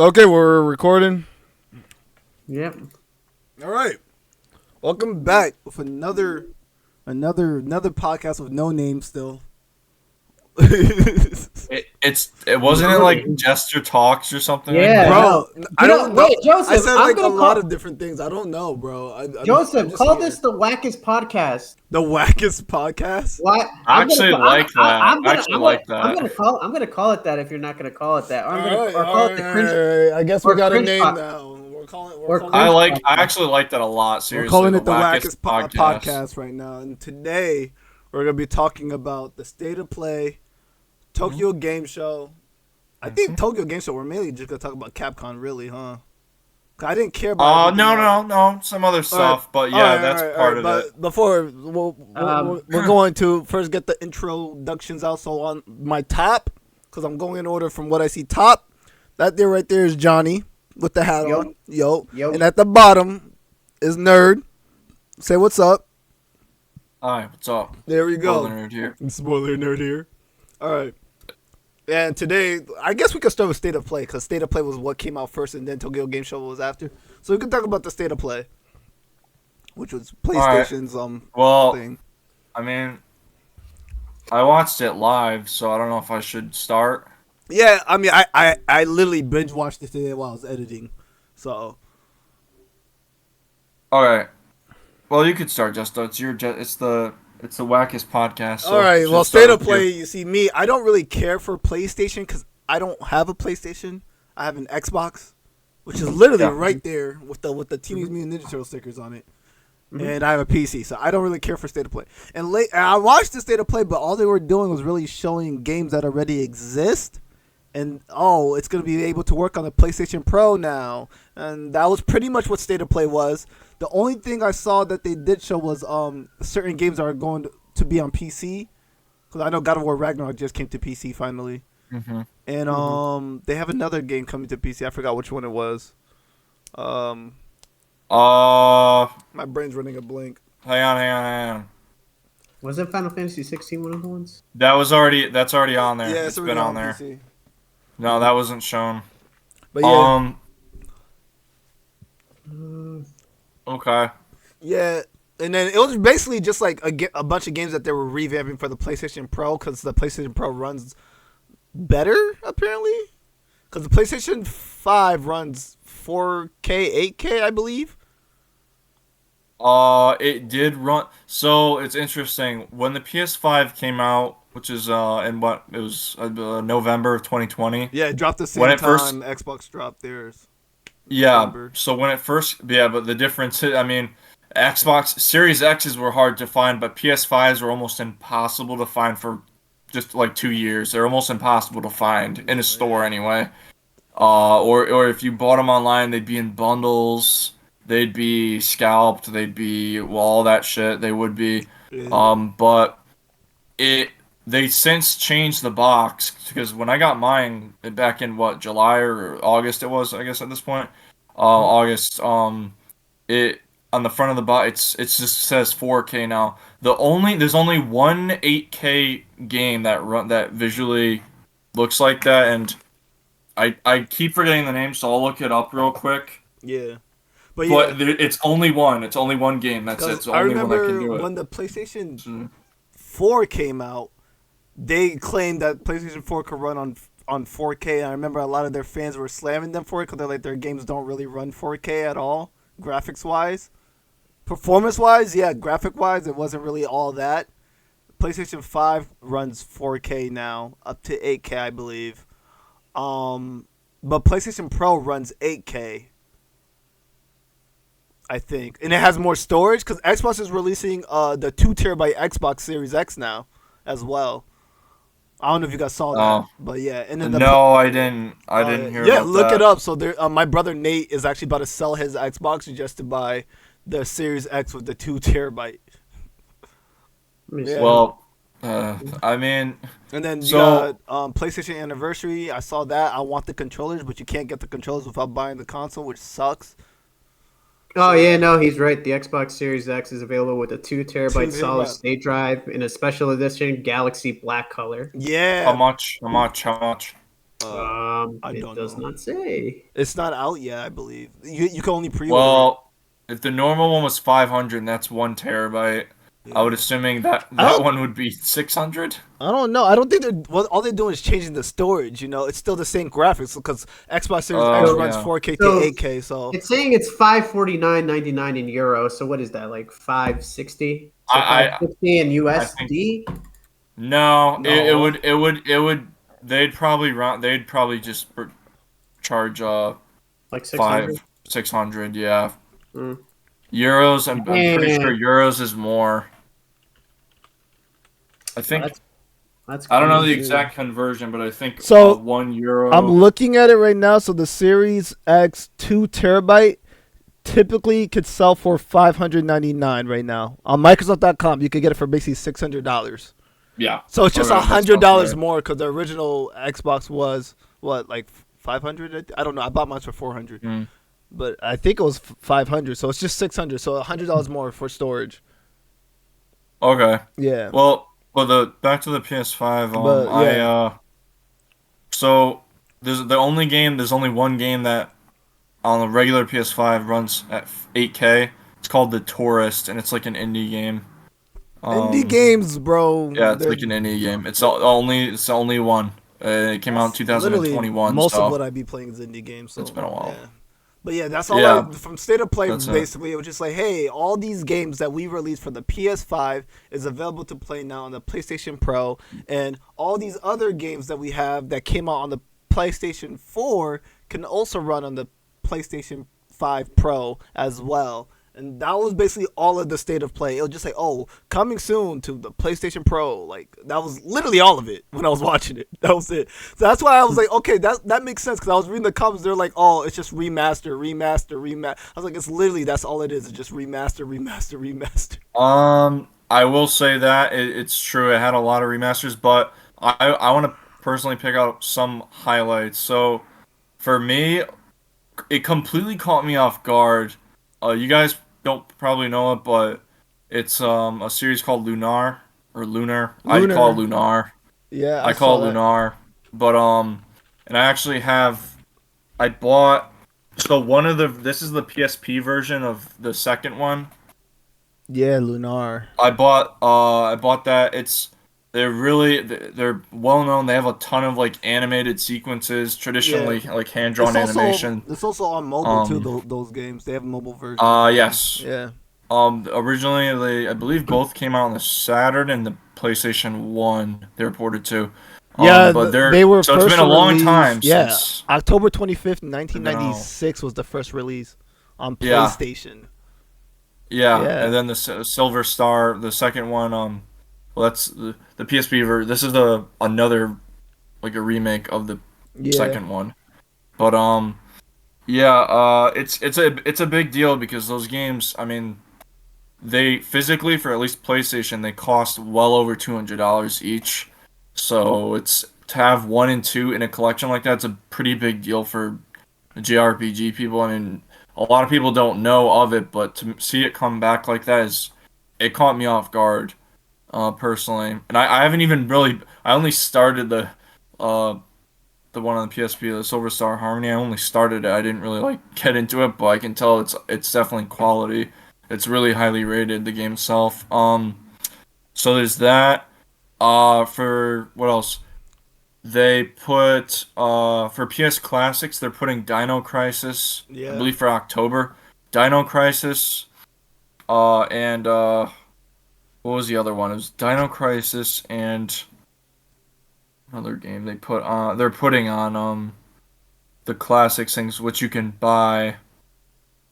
Okay, we're recording. Yep. All right. Welcome back with another podcast with no name still. It wasn't it like Jester Talks or something like Yeah, that? Bro, no. I don't know. Wait, Joseph. I said I'm like a gonna lot call of different things. I don't know, bro. I'm Joseph. just Call here. this the wackest podcast. The wackest podcast. Why? I actually like that. I'm I gonna, actually like that. I'm gonna call it that if you're not gonna call it that. Or I'm gonna All right, or call it the cringe. all right. I guess we or got a cringe name pod- now. We're calling. or We're I actually like that a lot. Seriously, calling the it the wackest wackest podcast right now. And today we're gonna be talking about the state of play, Tokyo Game Show. I think Tokyo Game Show. We're mainly just gonna talk about Capcom, really, huh? 'Cause I didn't care about. No, some other stuff, but yeah, that's part of but it. before we're going to first get the introductions out. So on my top, because I'm going in order from what I see top. That there right there is Johnny with the hat on. Yo. And at the bottom is Nerd. Say what's up. Hi, what's up? There we go. Spoiler nerd here. Spoiler nerd here. All right. And today, I guess we could start with State of Play, because State of Play was what came out first, and then Tokyo Game Show was after. So we can talk about the State of Play, which was PlayStation's thing. I mean, I watched it live, so I don't know if I should start. Yeah, I mean, I literally binge watched it today while I was editing. So. All right. Well, you could start, Justo. It's the wackest podcast. So all right. Well, start State of with Play. you. You see, me, I don't really care for PlayStation because I don't have a PlayStation. I have an Xbox, which is literally right there with the Teenage Mutant Ninja Turtle stickers on it. Mm-hmm. And I have a PC, so I don't really care for State of Play. And I watched the State of Play, but all they were doing was really showing games that already exist. And it's gonna be able to work on the PlayStation Pro now, and that was pretty much what State of Play was. The only thing I saw that they did show was certain games are going to be on PC, because I know God of War Ragnarok just came to PC finally, and they have another game coming to PC. I forgot which one it was. My brain's running a blank. Hang on. Was it Final Fantasy 16 one of the ones? That's already on there. Yeah, it's been on there. PC. No, that wasn't shown. But yeah. Okay. Yeah, and then it was basically just like a bunch of games that they were revamping for the PlayStation Pro, because the PlayStation Pro runs better, apparently. Because the PlayStation 5 runs 4K, 8K, I believe. It did run. So it's interesting. When the PS5 came out, which is November of 2020. Yeah, it dropped the same time Xbox dropped theirs. Yeah. November. So when it first, but the difference is, I mean, Xbox Series X's were hard to find, but PS5s were almost impossible to find for just like 2 years. They're almost impossible to find in a store anyway. Or if you bought them online, they'd be in bundles. They'd be scalped. They'd be all that shit. They would be. Yeah. But they since changed the box, because when I got mine back in July or August it was, I guess at this point, August. It on the front of the box it just says 4K now. There's only one 8K game that visually looks like that, and I keep forgetting the name, so I'll look it up real quick. Yeah. But it's only one. It's only one game. That's it. It's the only one that can do it. When the PlayStation 4 came out, they claimed that PlayStation 4 could run on 4K. I remember a lot of their fans were slamming them for it, because they're like, their games don't really run 4K at all, graphics-wise. Performance-wise, yeah, graphic-wise, it wasn't really all that. PlayStation 5 runs 4K now, up to 8K, I believe. But PlayStation Pro runs 8K, I think. And it has more storage, because Xbox is releasing the 2TB Xbox Series X now as well. I don't know if you guys saw that, but yeah. And then I didn't hear about that. Yeah, look it up. So my brother Nate is actually about to sell his Xbox just to buy the Series X with the 2TB. Yeah. Well, I mean... And then you got PlayStation Anniversary. I saw that. I want the controllers, but you can't get the controllers without buying the console, which sucks. Oh, yeah, no, he's right. The Xbox Series X is available with a 2TB solid state drive in a special edition Galaxy Black color. Yeah. How much? I It don't does know. not say. It's not out yet, I believe. You can only pre-order it. Well, if the normal one was 500, and that's 1 terabyte, I would Yeah. assuming that I that don't. one would be 600. I don't know. I don't think they're. Well, all they're doing is changing the storage. It's still the same graphics because Xbox Series X Oh So, runs yeah, 4K to so 8K. So it's saying it's 549.99 in euro. So what is that, like 560? So I 560 in I think USD, no, no. it would. They'd probably just charge like 600. 500, 600. Yeah, Mm. euros. I'm pretty sure Man, euros is more. I well, think that's I don't Let know me the crazy. see. exact conversion, but I think So I'm €1. looking at it right now. So the Series X 2 terabyte typically could sell for $599 right now on Microsoft.com. You could get it for basically $600. Yeah. So it's just Okay, that sounds $100 right. more because the original Xbox was what, like 500? I don't know. I bought mine for 400, Mm. but I think it was 500. So it's just 600. So $100 more for storage. Okay. Yeah, Well, the back to the PS5. but I yeah, so there's only one game that on the regular PS5 runs at 8K. It's called The Tourist, and it's like an indie game. indie Um, games, bro. yeah, it's like an indie game. It's the only one. It came out in That's literally 2021, most of so what I be playing is indie games. it's So been a while. yeah. But yeah, that's all I Yeah, from State of Play. that's it. Basically, it was just like, hey, all these games that we released for the PS5 is available to play now on the PlayStation Pro, and all these other games that we have that came out on the PlayStation 4 can also run on the PlayStation 5 Pro as well. And that was basically all of the State of Play. It was just like, oh, coming soon to the PlayStation Pro. Like that was literally all of it when I was watching it. That was it. So that's why I was like, okay, that makes sense because I was reading the comments. They're like, oh, it's just remaster, remaster, remaster. I was like, it's literally that's all it is. It's just remaster, remaster, remaster. I will say that it's true. It had a lot of remasters, but I want to personally pick out some highlights. So for me, it completely caught me off guard. You guys don't probably know it, but it's a series called Lunar. I call it Lunar. Lunar. Yeah, I I call saw it that. Lunar. But and I actually have I bought so one of the this is the PSP version of the second one. Yeah, Lunar. I bought that. They're well known. They have a ton of like animated sequences, Yeah, traditionally like hand drawn animation. it's also on mobile too. Um Those games they have mobile versions. yes. Yeah. Originally I believe both came out on the Saturn and the PlayStation 1 they were ported to. Yeah, But they were so it's been first a long released. time Yeah, since October 25th, they've been out. 1996 was the first release on Yeah. PlayStation. Yeah, and Yeah, then the Silver Star, the second one. Well, that's the PSP version. This is the another like a remake of the yeah, second one. But yeah. It's a big deal because those games. I mean, they physically for at least PlayStation they cost well over $200 each. So it's to have one and two in a collection like that's a pretty big deal for JRPG people. I mean, a lot of people don't know of it, but to see it come back like that is, it caught me off guard, personally. And I haven't even really, I only started the one on the PSP, the Silver Star Harmony. I only started it. I didn't really like get into it, but I can tell it's definitely quality. It's really highly rated, the game itself. So there's that. For what else? They put for PS Classics, they're putting Dino Crisis, I yeah. believe for October. Dino Crisis, and what was the other one? It was Dino Crisis and another game they're putting on the classics things which you can buy.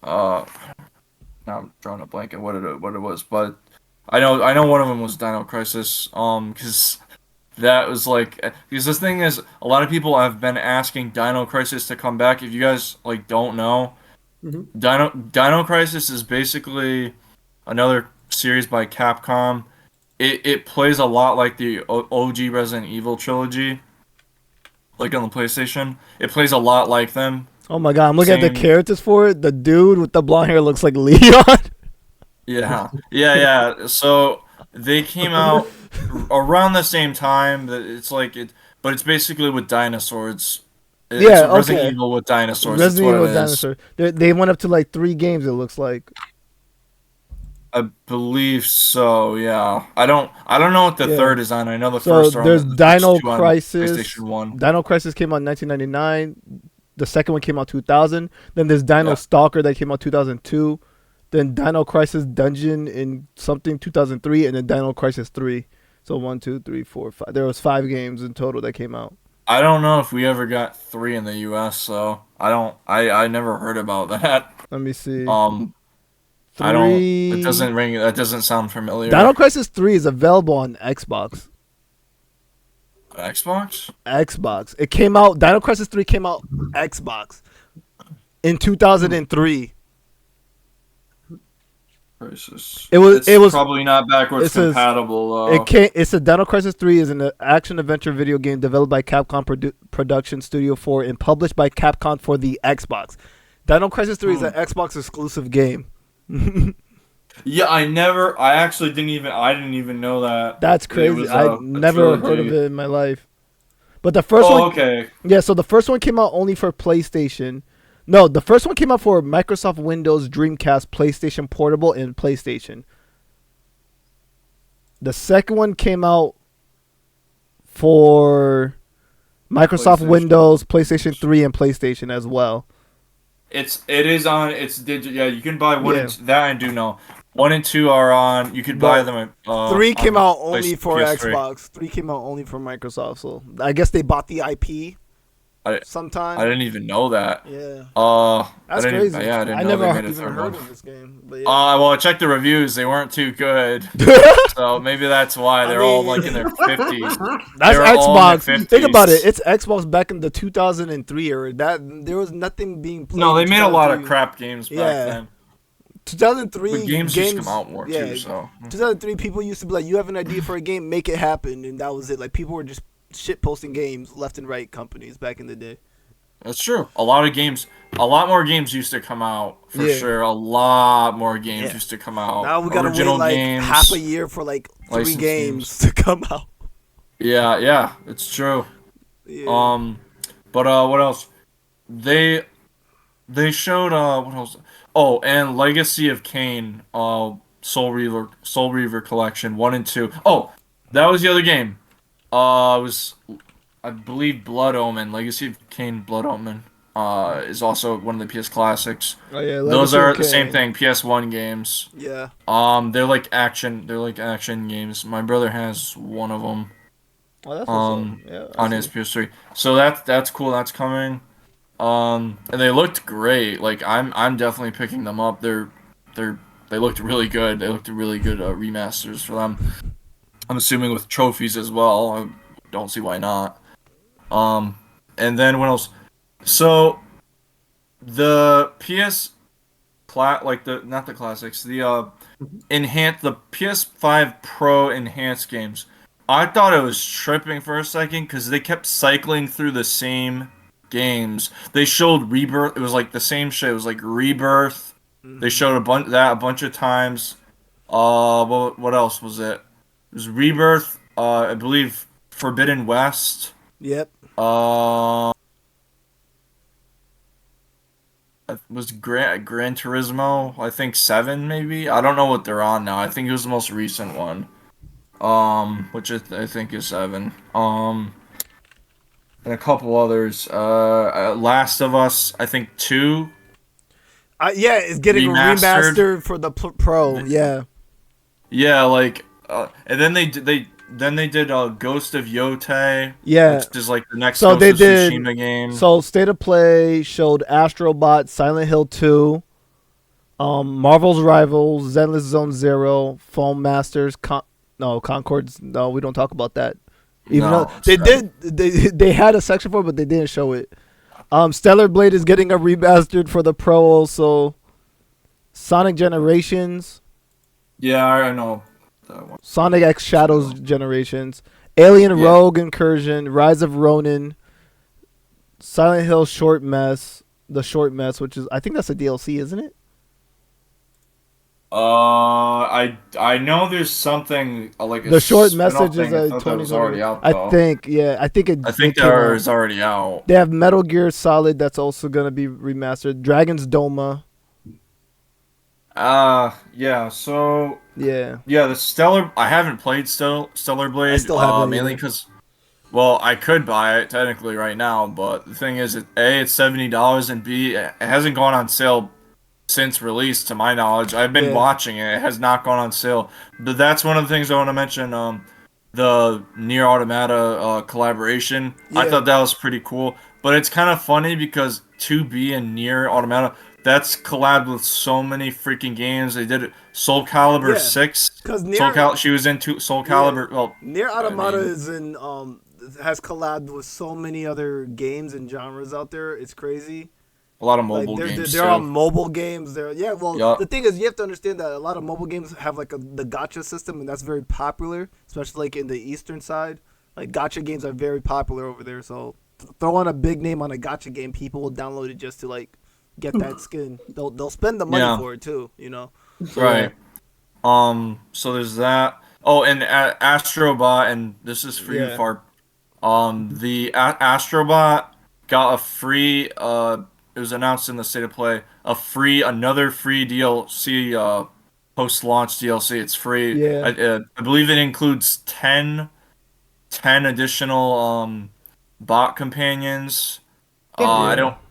Uh, Now I'm drawing a blank on what it was, but I know one of them was Dino Crisis. Because that was like because this thing is a lot of people have been asking Dino Crisis to come back. If you guys like don't know, Hmm. Dino Crisis is basically another series by Capcom. It plays a lot like the OG Resident Evil trilogy, like on the PlayStation. It plays a lot like them. Oh my god, I'm looking at the Same, characters for it. The dude with the blonde hair looks like Leon. yeah. So they came out around the same time. That it's like it, but it's basically with dinosaurs. It's Yeah, Resident okay. Evil with dinosaurs. That's Resident what Evil it is. Dinosaur. They went up to like 3 games. It looks like. I believe so. Yeah. I don't know what the Yeah. third is on. I know the So first are on there's the first Dino two on Crisis. PlayStation One. Dino Crisis came out in 1999. The second one came out 2000. Then there's Dino Yeah. Stalker that came out 2002. Then Dino Crisis Dungeon in something 2003, and then Dino Crisis 3. So 1, 2, 3, 4, 5. There was 5 games in total that came out. I don't know if we ever got three in the U.S. So I don't. I never heard about that. Let me see. Um. I don't. It 3. doesn't ring. That doesn't sound familiar. Dino Crisis 3 is available on Xbox. Xbox. Xbox. It came out. Dino Crisis 3 came out Xbox in 2003. Crisis. It was. It's It was. probably not backwards It says compatible though. it can't. It's a Dino Crisis 3 is an action adventure video game developed by Capcom Production Studio 4 and published by Capcom for the Xbox. Dino Crisis 3 is an Xbox exclusive game. Yeah, I actually didn't even. I didn't even know that. That's It crazy. was I a never heard of trilogy. it in my life. But the first one, Okay. yeah. So the first one came out only for PlayStation. No, the first one came out for Microsoft Windows, Dreamcast, PlayStation Portable, and PlayStation. The second one came out for Microsoft PlayStation. Windows, PlayStation 3, and PlayStation as well. It is on. It's digital. Yeah, you can buy one. Yeah. And that I do know. 1 and 2 are on. You could buy But them. 3 came on out only for PS3. Xbox. 3 came out only for Microsoft. So I guess they bought the IP sometime. I didn't even know that. Yeah. I That's didn't, crazy. Yeah, I didn't I know never they made a even third heard one. of this game. But yeah. Well, I checked the reviews. They weren't too good. So maybe that's why they're all like in their 50s. That's They were all in Xbox. their Think about 50s. it. It's Xbox back in the 2003 era. That there was nothing being played. No, they in made a lot of 2003. crap games back Yeah. then. 2003 But games just come out more yeah, too, so. 2003 people used to be like, you have an idea for a game, make it happen, and that was it. Like people were just shit posting games left and right. Companies back in the day. That's true. A lot more games used to come out for Yeah. sure. A lot more games Yeah. used to come out. Now we gotta Original wait like games. half a year for like 3 licensed games to come out. Yeah, it's true. Yeah. But what else? They showed what else? Oh, and Legacy of Kain, Soul Reaver Collection 1 and 2. Oh, that was the other game. It was I believe Blood Omen, Legacy of Kain Blood Omen. Is also one of the PS classics. Oh yeah. Those Legacy are of the same Kain. thing, PS1 games. Yeah. They're like action games. My brother has one of them Oh, that's awesome. Yeah. I on see. his PS3. So that's cool. That's coming. And they looked great. Like I'm definitely picking them up. They looked really good. They looked really good remasters for them. I'm assuming with trophies as well. I don't see why not. And then what else? So the not the classics, the PS5 Pro enhanced games. I thought it was tripping for a second because they kept cycling through the same games. They showed Rebirth. It was like the same shit. It was like Rebirth. They showed a bunch of times. What else was it? It was Rebirth. I believe Forbidden West. Yep. Was Gran Turismo, I think 7 maybe. I don't know what they're on now. I think it was the most recent one. Which I think is 7. And a couple others. Last of Us, I think 2. Yeah, it's getting remastered for the Pro. Yeah. Yeah, like, and then they did Ghost of Yotei. Yeah. Which is like the next So Ghost they of did. Tsushima game. So State of Play showed Astrobot, Silent Hill 2, Marvel's Rivals, Zenless Zone Zero, Foam Masters, Concords. No, we don't talk about that. Even No, though they it's did, they had a section for it, but they didn't show it. Stellar Blade is getting a remastered for the Pro also. Sonic Generations, Yeah, I know that one. Sonic X Shadows Generations, Alien Rogue Incursion, Rise of Ronin, Silent Hill Short Mess, which is I think that's a DLC, isn't it? I know there's something like a The short spin-off message is thing. I a thought that was 2020. already out I though. think, yeah, I think I it think came that out. is already out. They have Metal Gear Solid that's also gonna be remastered. Dragon's Dogma, Yeah. So yeah. yeah, the Stellar. I haven't played Stellar I Blade. still haven't Mainly either. because well, I could buy it technically right now, but the thing is, it's $70, and B, it hasn't gone on sale since release, to my knowledge. I've been Yeah, watching it; it has not gone on sale. But that's one of the things I want to mention. The Near Automata collaboration. I yeah, thought that was pretty cool. But it's kind of funny because 2B and Near Automata, that's collabed with so many freaking games. They did it. Soul Calibur yeah. 6. Cause near, She was into Soul yeah, Calibur. Well, near I Automata mean, is in has collabed with so many other games and genres out there. It's crazy. a lot of Like mobile games they're all too. mobile games. They're yeah. Well, the Yup. thing is, you have to understand that a lot of mobile games have like the gotcha system, and that's very popular, especially like in the eastern side. Like gotcha games are very popular over there. So throw on a big name on a gotcha game, people will download it just to like get that skin. They'll spend the money Yeah. for it too. You know. So yeah, Right. So there's that. Oh, and Astrobot, and this is for you, yeah, Farp. The Astrobot got a free. It was announced in the state of play another free DLC. Post-launch DLC. It's free. yeah. I believe it includes 10 additional bot companions. Yeah.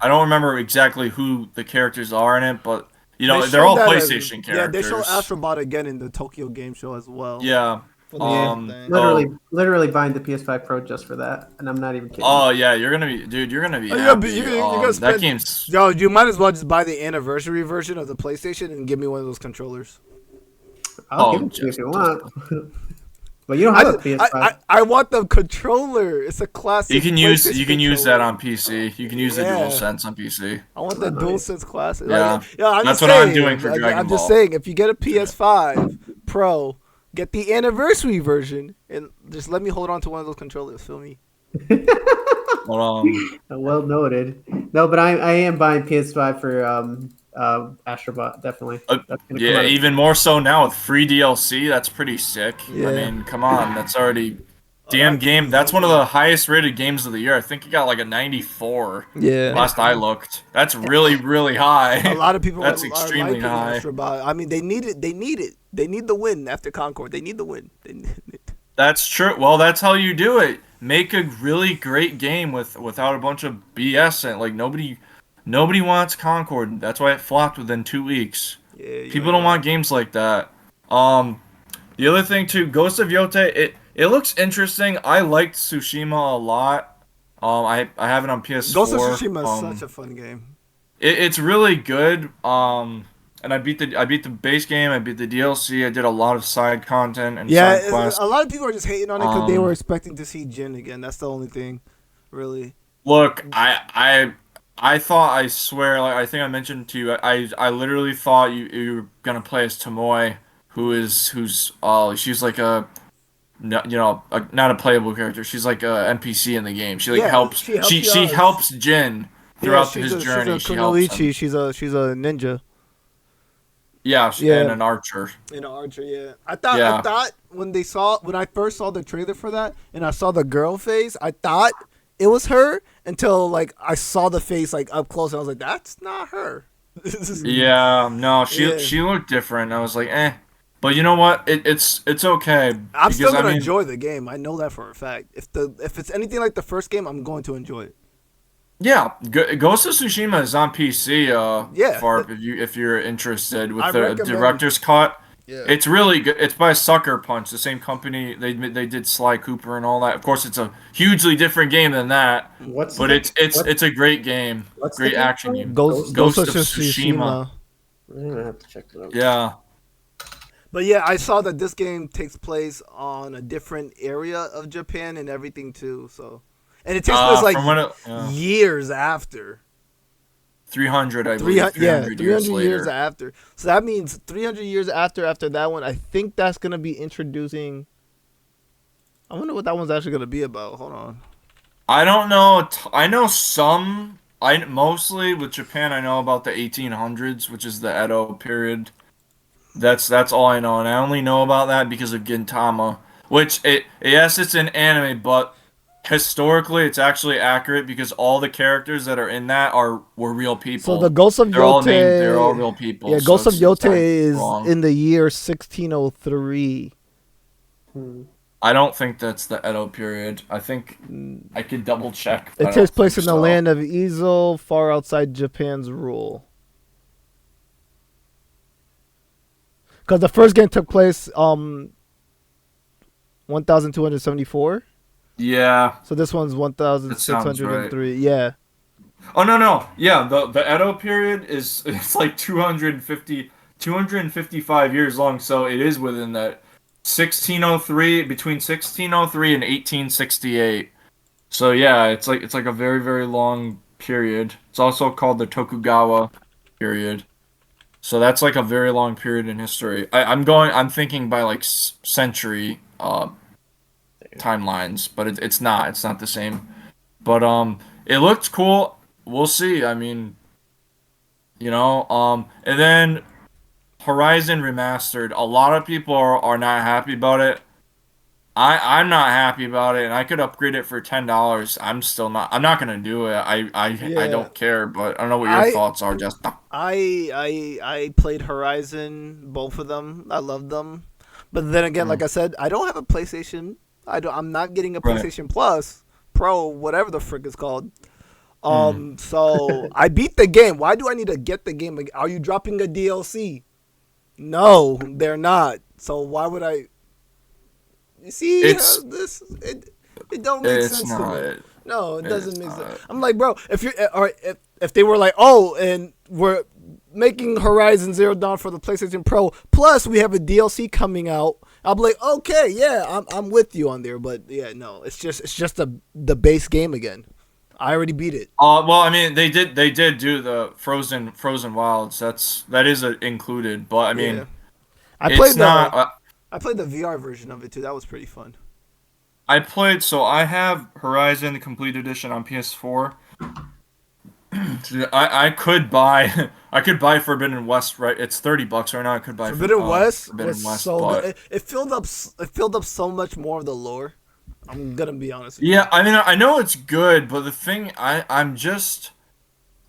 I don't remember exactly who the characters are in it, but They they're showed all that PlayStation yeah, they showed characters. Astrobot again in the Tokyo Game Show as well Yeah. for the Yeah, same thing. literally, Oh, literally buying the PS5 Pro just for that, and I'm not even kidding. oh yeah, you're gonna be Oh, happy. you're gonna That spend. game's Yo, you might as well just buy the anniversary version of the PlayStation and give me one of those controllers. I'll give oh it to you if you just want, but you don't have a PS5. I want the controller. It's a classic you PlayStation can use that controller. on PC. You can use the Yeah, DualSense on PC. I want Oh, the nice. DualSense classic. Like, Yeah, yeah, I'm that's just what I'm saying. doing for I'm Dragon just Ball. saying. If you get a PS5 Pro, get the anniversary version, and just let me hold on to one of those controllers. Feel me? But Well noted. No, but I am buying PS5 for Astrobot. Definitely, that's gonna come yeah, out. even more so now with free DLC. That's pretty sick. I Yeah. mean, come on, that's already Oh, damn that game game. is That's one of looking. the highest rated games of the year. I think it got like a 94 Yeah. last I looked. That's really A high. lot of people That's are extremely liking high. Astrobot. I mean, they need it. They need it. They need the win after Concord. They need the win. They need it. That's true. Well, that's how you do it. Make a really great game without a bunch of BS in it. Like nobody wants Concord. That's why it flopped within 2 weeks. Yeah, you're People don't right. want games like that. Um, the other thing too, Ghost of Yote, it looks interesting. I liked Tsushima a lot. I have it on Ghost of PS4. Tsushima is such a fun game. It's really good. And I beat the base game. I beat the DLC. I did a lot of side content and Yeah, side quests. a lot of people are just hating on it because they were Um, expecting to see Jin again. That's the only thing, really. Look, I thought, I swear, like I think I mentioned to you, I literally thought you were gonna play as Tomoe, who's she's like not a playable character. She's like a NPC in the game. She like Yeah, helps she helps you she out. helps Jin Yeah, throughout his she's a journey. She helps him. kunoichi. She's a ninja. Yeah, and Yeah, an archer. in an archer. Yeah, I Yeah, thought when I first saw the trailer for that and I saw the girl face, I thought it was her until like I saw the face like up close and I was like, that's not her. This is- yeah. No, yeah, she looked different. I was like, eh. But you know what? It's okay I'm still because I gonna mean, enjoy the game. I know that for a fact. If it's anything like the first game, I'm going to enjoy it. yeah, Ghost of Tsushima is on PC. Yeah, Farp, if you're interested with I the recommend. director's cut, Yeah, it's really good. It's by Sucker Punch, the same company they did Sly Cooper and all that. Of course, it's a hugely different game than that, What's but the what, it's a great game, what's the great game action called? game. Ghost Ghost of of Tsushima. Tsushima. I'm gonna have to check it out. Yeah. But yeah, I saw that this game takes place on a different area of Japan and everything too. So, and it takes place like From what years after. 300, I believe, 300, yeah, 300 300 years years later. after. So that means 300 years after that one, I think that's gonna be introducing. I wonder what that one's actually gonna be about. Hold on. I don't know. I know some. I mostly with Japan. I know about the 1800s, which is the Edo period. That's all I know, and I only know about that because of Gintama, which yes, it's an anime, but historically it's actually accurate because all the characters that are in that were real So the people. Ghost of They're all named. They're all Yote, real people. yeah, So Ghost of it's Yote not is wrong. in the year 1603. I don't think that's the Edo period. I think I could double check. But It I takes don't place think in the so. land of Ezel, far outside Japan's rule. Because the first game took place 1274. Yeah, So this one's that sounds right. 1603. Yeah. Oh no. Yeah, the Edo period is it's like 255 years long, so it is within that 1603 between 1603 and 1868. So yeah, it's like a very very long period. It's also called the Tokugawa period. So that's like a very long period in history. I'm thinking by like century timelines, but it's not the same. But it looked cool. We'll see. I mean, and then Horizon Remastered. A lot of people are not happy about it. I'm not happy about it, and I could upgrade it for $10. I'm still not. I'm not gonna do it. I Yeah. don't care, but I don't know what your I thoughts are. Just I played Horizon, both of them. I loved them. But then again, like I said, I don't have a PlayStation. I'm not getting a Right. PlayStation Plus, Pro, whatever the frick it's called. Mm. So I beat the game. Why do I need to get the game? Like, are you dropping a DLC? No, they're not. So why would I? You see, It's it don't make it's sense to not. me. No, it doesn't It's make sense. not. I'm like, bro, if you're or if they were like, oh, and we're making Horizon Zero Dawn for the PlayStation Pro, plus we have a DLC coming out, I'll be like, okay, yeah, I'm with you on there. But yeah, no, it's just the base game again. I already beat it. Well, I mean, they did do the Frozen Wilds. That is included, but I Yeah, mean, I it's played not. I played the VR version of it too. That was pretty fun. So I have Horizon Complete Edition on PS4. I could buy I could buy Forbidden West, right? It's $30 right now. I could buy Forbidden West Forbidden was West, so but good. It filled up. It filled up so much more of the lore. I'm gonna be honest with yeah, I mean I know it's good, but the thing I'm just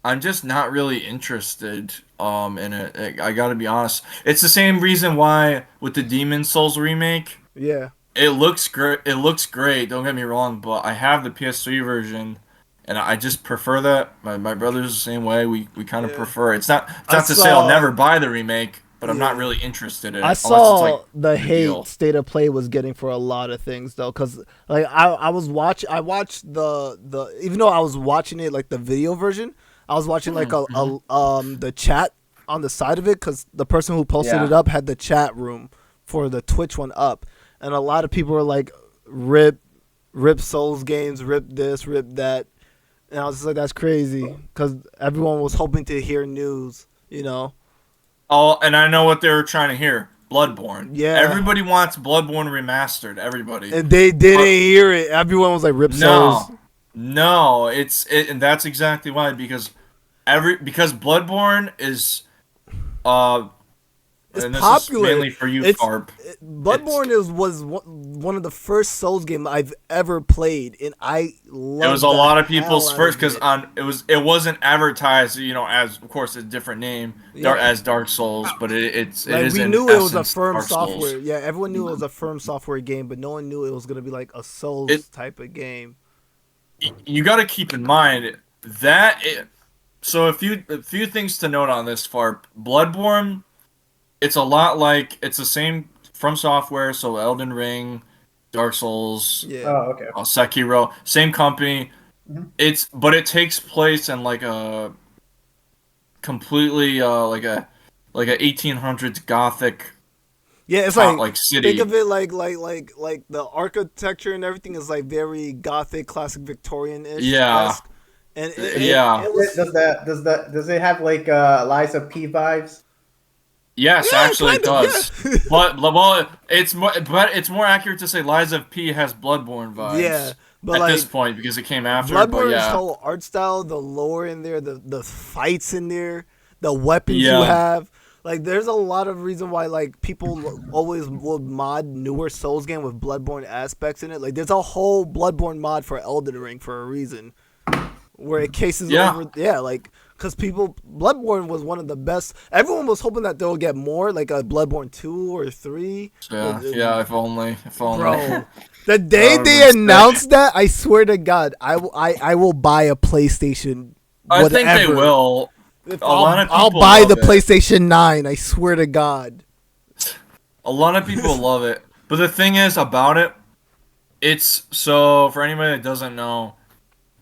not really interested in it. I gotta be honest. It's the same reason why with the Demon Souls remake, you. Yeah. it looks great. It looks great. Don't get me wrong, but I have the PS3 version, and I just prefer that. My brother's the same way. We kind of Yeah. prefer it. It's I not to say I'll saw. never buy the remake, but I'm not Yeah. really interested in I it unless it's like saw the a hate deal. State of Play was getting for a lot of things though, because like I watched the even though I was watching it like the video version, I was watching like the chat on the side of it because the person who posted it Yeah. up had the chat room for the Twitch one up, and a lot of people were like, rip Souls games, rip this, rip that, and I was just like, that's crazy because everyone was hoping to hear news, you know. Oh, and I know what they were trying to hear. Bloodborne. Yeah. Everybody wants Bloodborne remastered. Everybody. And they didn't But- hear it. Everyone was like, "Rip Souls." No, and that's exactly why because Bloodborne is It's and this popular. is mainly for you, It's Carp. Bloodborne was one of the first Souls game I've ever played, and I loved It was a lot of people's hell out first of because it. it wasn't advertised, as of course a different name, Yeah. as Dark Souls, but it Like is we in knew it was a essence firm Dark Souls. software. Yeah, everyone knew it was a firm software game, but no one knew it was gonna be like a Souls It- type of game. You got to keep in mind that so a few things to note on this Farp. Bloodborne, it's a lot like it's the same from software, so Elden Ring, Dark Souls, Yeah, Oh, okay. Sekiro, same company. Mhm. But it takes place in like a completely like a 1800s Gothic yeah. It's like city. think of it like the architecture and everything is like very Gothic, classic Victorian-ish. Yeah. And Yeah. it was, Does it have like Liza P vibes? Yes, Yeah, actually it kinda, does. yeah. But it's more accurate to say Lies of P has Bloodborne vibes. Yeah, but at like this point because it came after. But Bloodborne's yeah, whole art style, the lore in there, the fights in there, the weapons you Yeah. have. Like, there's a lot of reason why like people always will mod newer Souls game with Bloodborne aspects in it. Like, there's a whole Bloodborne mod for Elden Ring for a reason, where it cases over. Yeah, like because Bloodborne was one of the best. Everyone was hoping that they'll get more, like a Bloodborne 2 or 3. Yeah. If only. Bro, the day they announced that, I swear to God, I will buy a PlayStation. I think they will. I'll buy the PlayStation 9. I swear to God. A lot of people love it, but the thing is about it, it's so for anybody that doesn't know,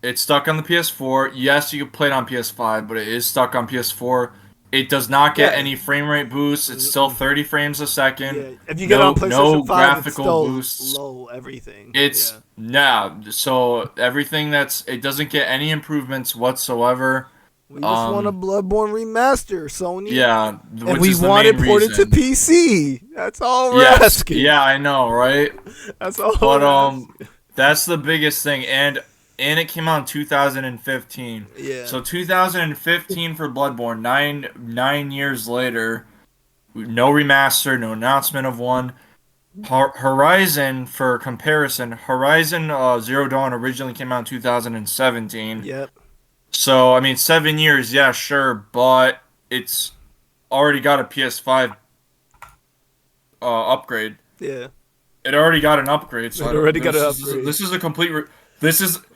it's stuck on the PS4. Yes, you can play it on PS5, but it is stuck on PS4. It does not get any frame rate boosts. It's still 30 frames a second. Yeah. If you get it on PlayStation 5, graphical it's still boosts. low everything. It's so everything it doesn't get any improvements whatsoever. We just want a Bloodborne remaster, Sony. Yeah, and we want it ported to PC. That's all we're asking. Yeah, I know, right? That's all. But that's the biggest thing, and it came out in 2015. Yeah. So 2015 for Bloodborne, nine years later, no remaster, no announcement of one. Horizon, for comparison, Horizon Zero Dawn originally came out in 2017. Yep. So, I mean, 7 years, yeah, sure, but it's already got a PS5 upgrade. Yeah. It already got an upgrade. So This is a complete...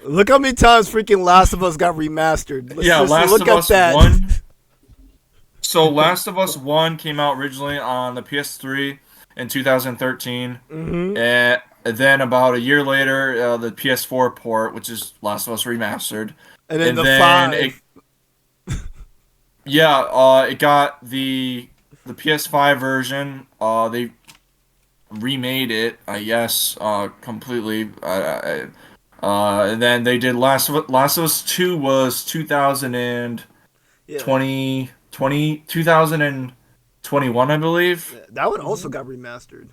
Look how many times freaking Last of Us got remastered. Last of Us 1... So, Last of Us 1 came out originally on the PS3 in 2013. Mm-hmm. And then about a year later, the PS4 port, which is Last of Us Remastered. And then the 5. It got the PS5 version. They remade it, I guess, completely. And then they did Last of Us 2 was 2021, I believe. Yeah, that one also got remastered.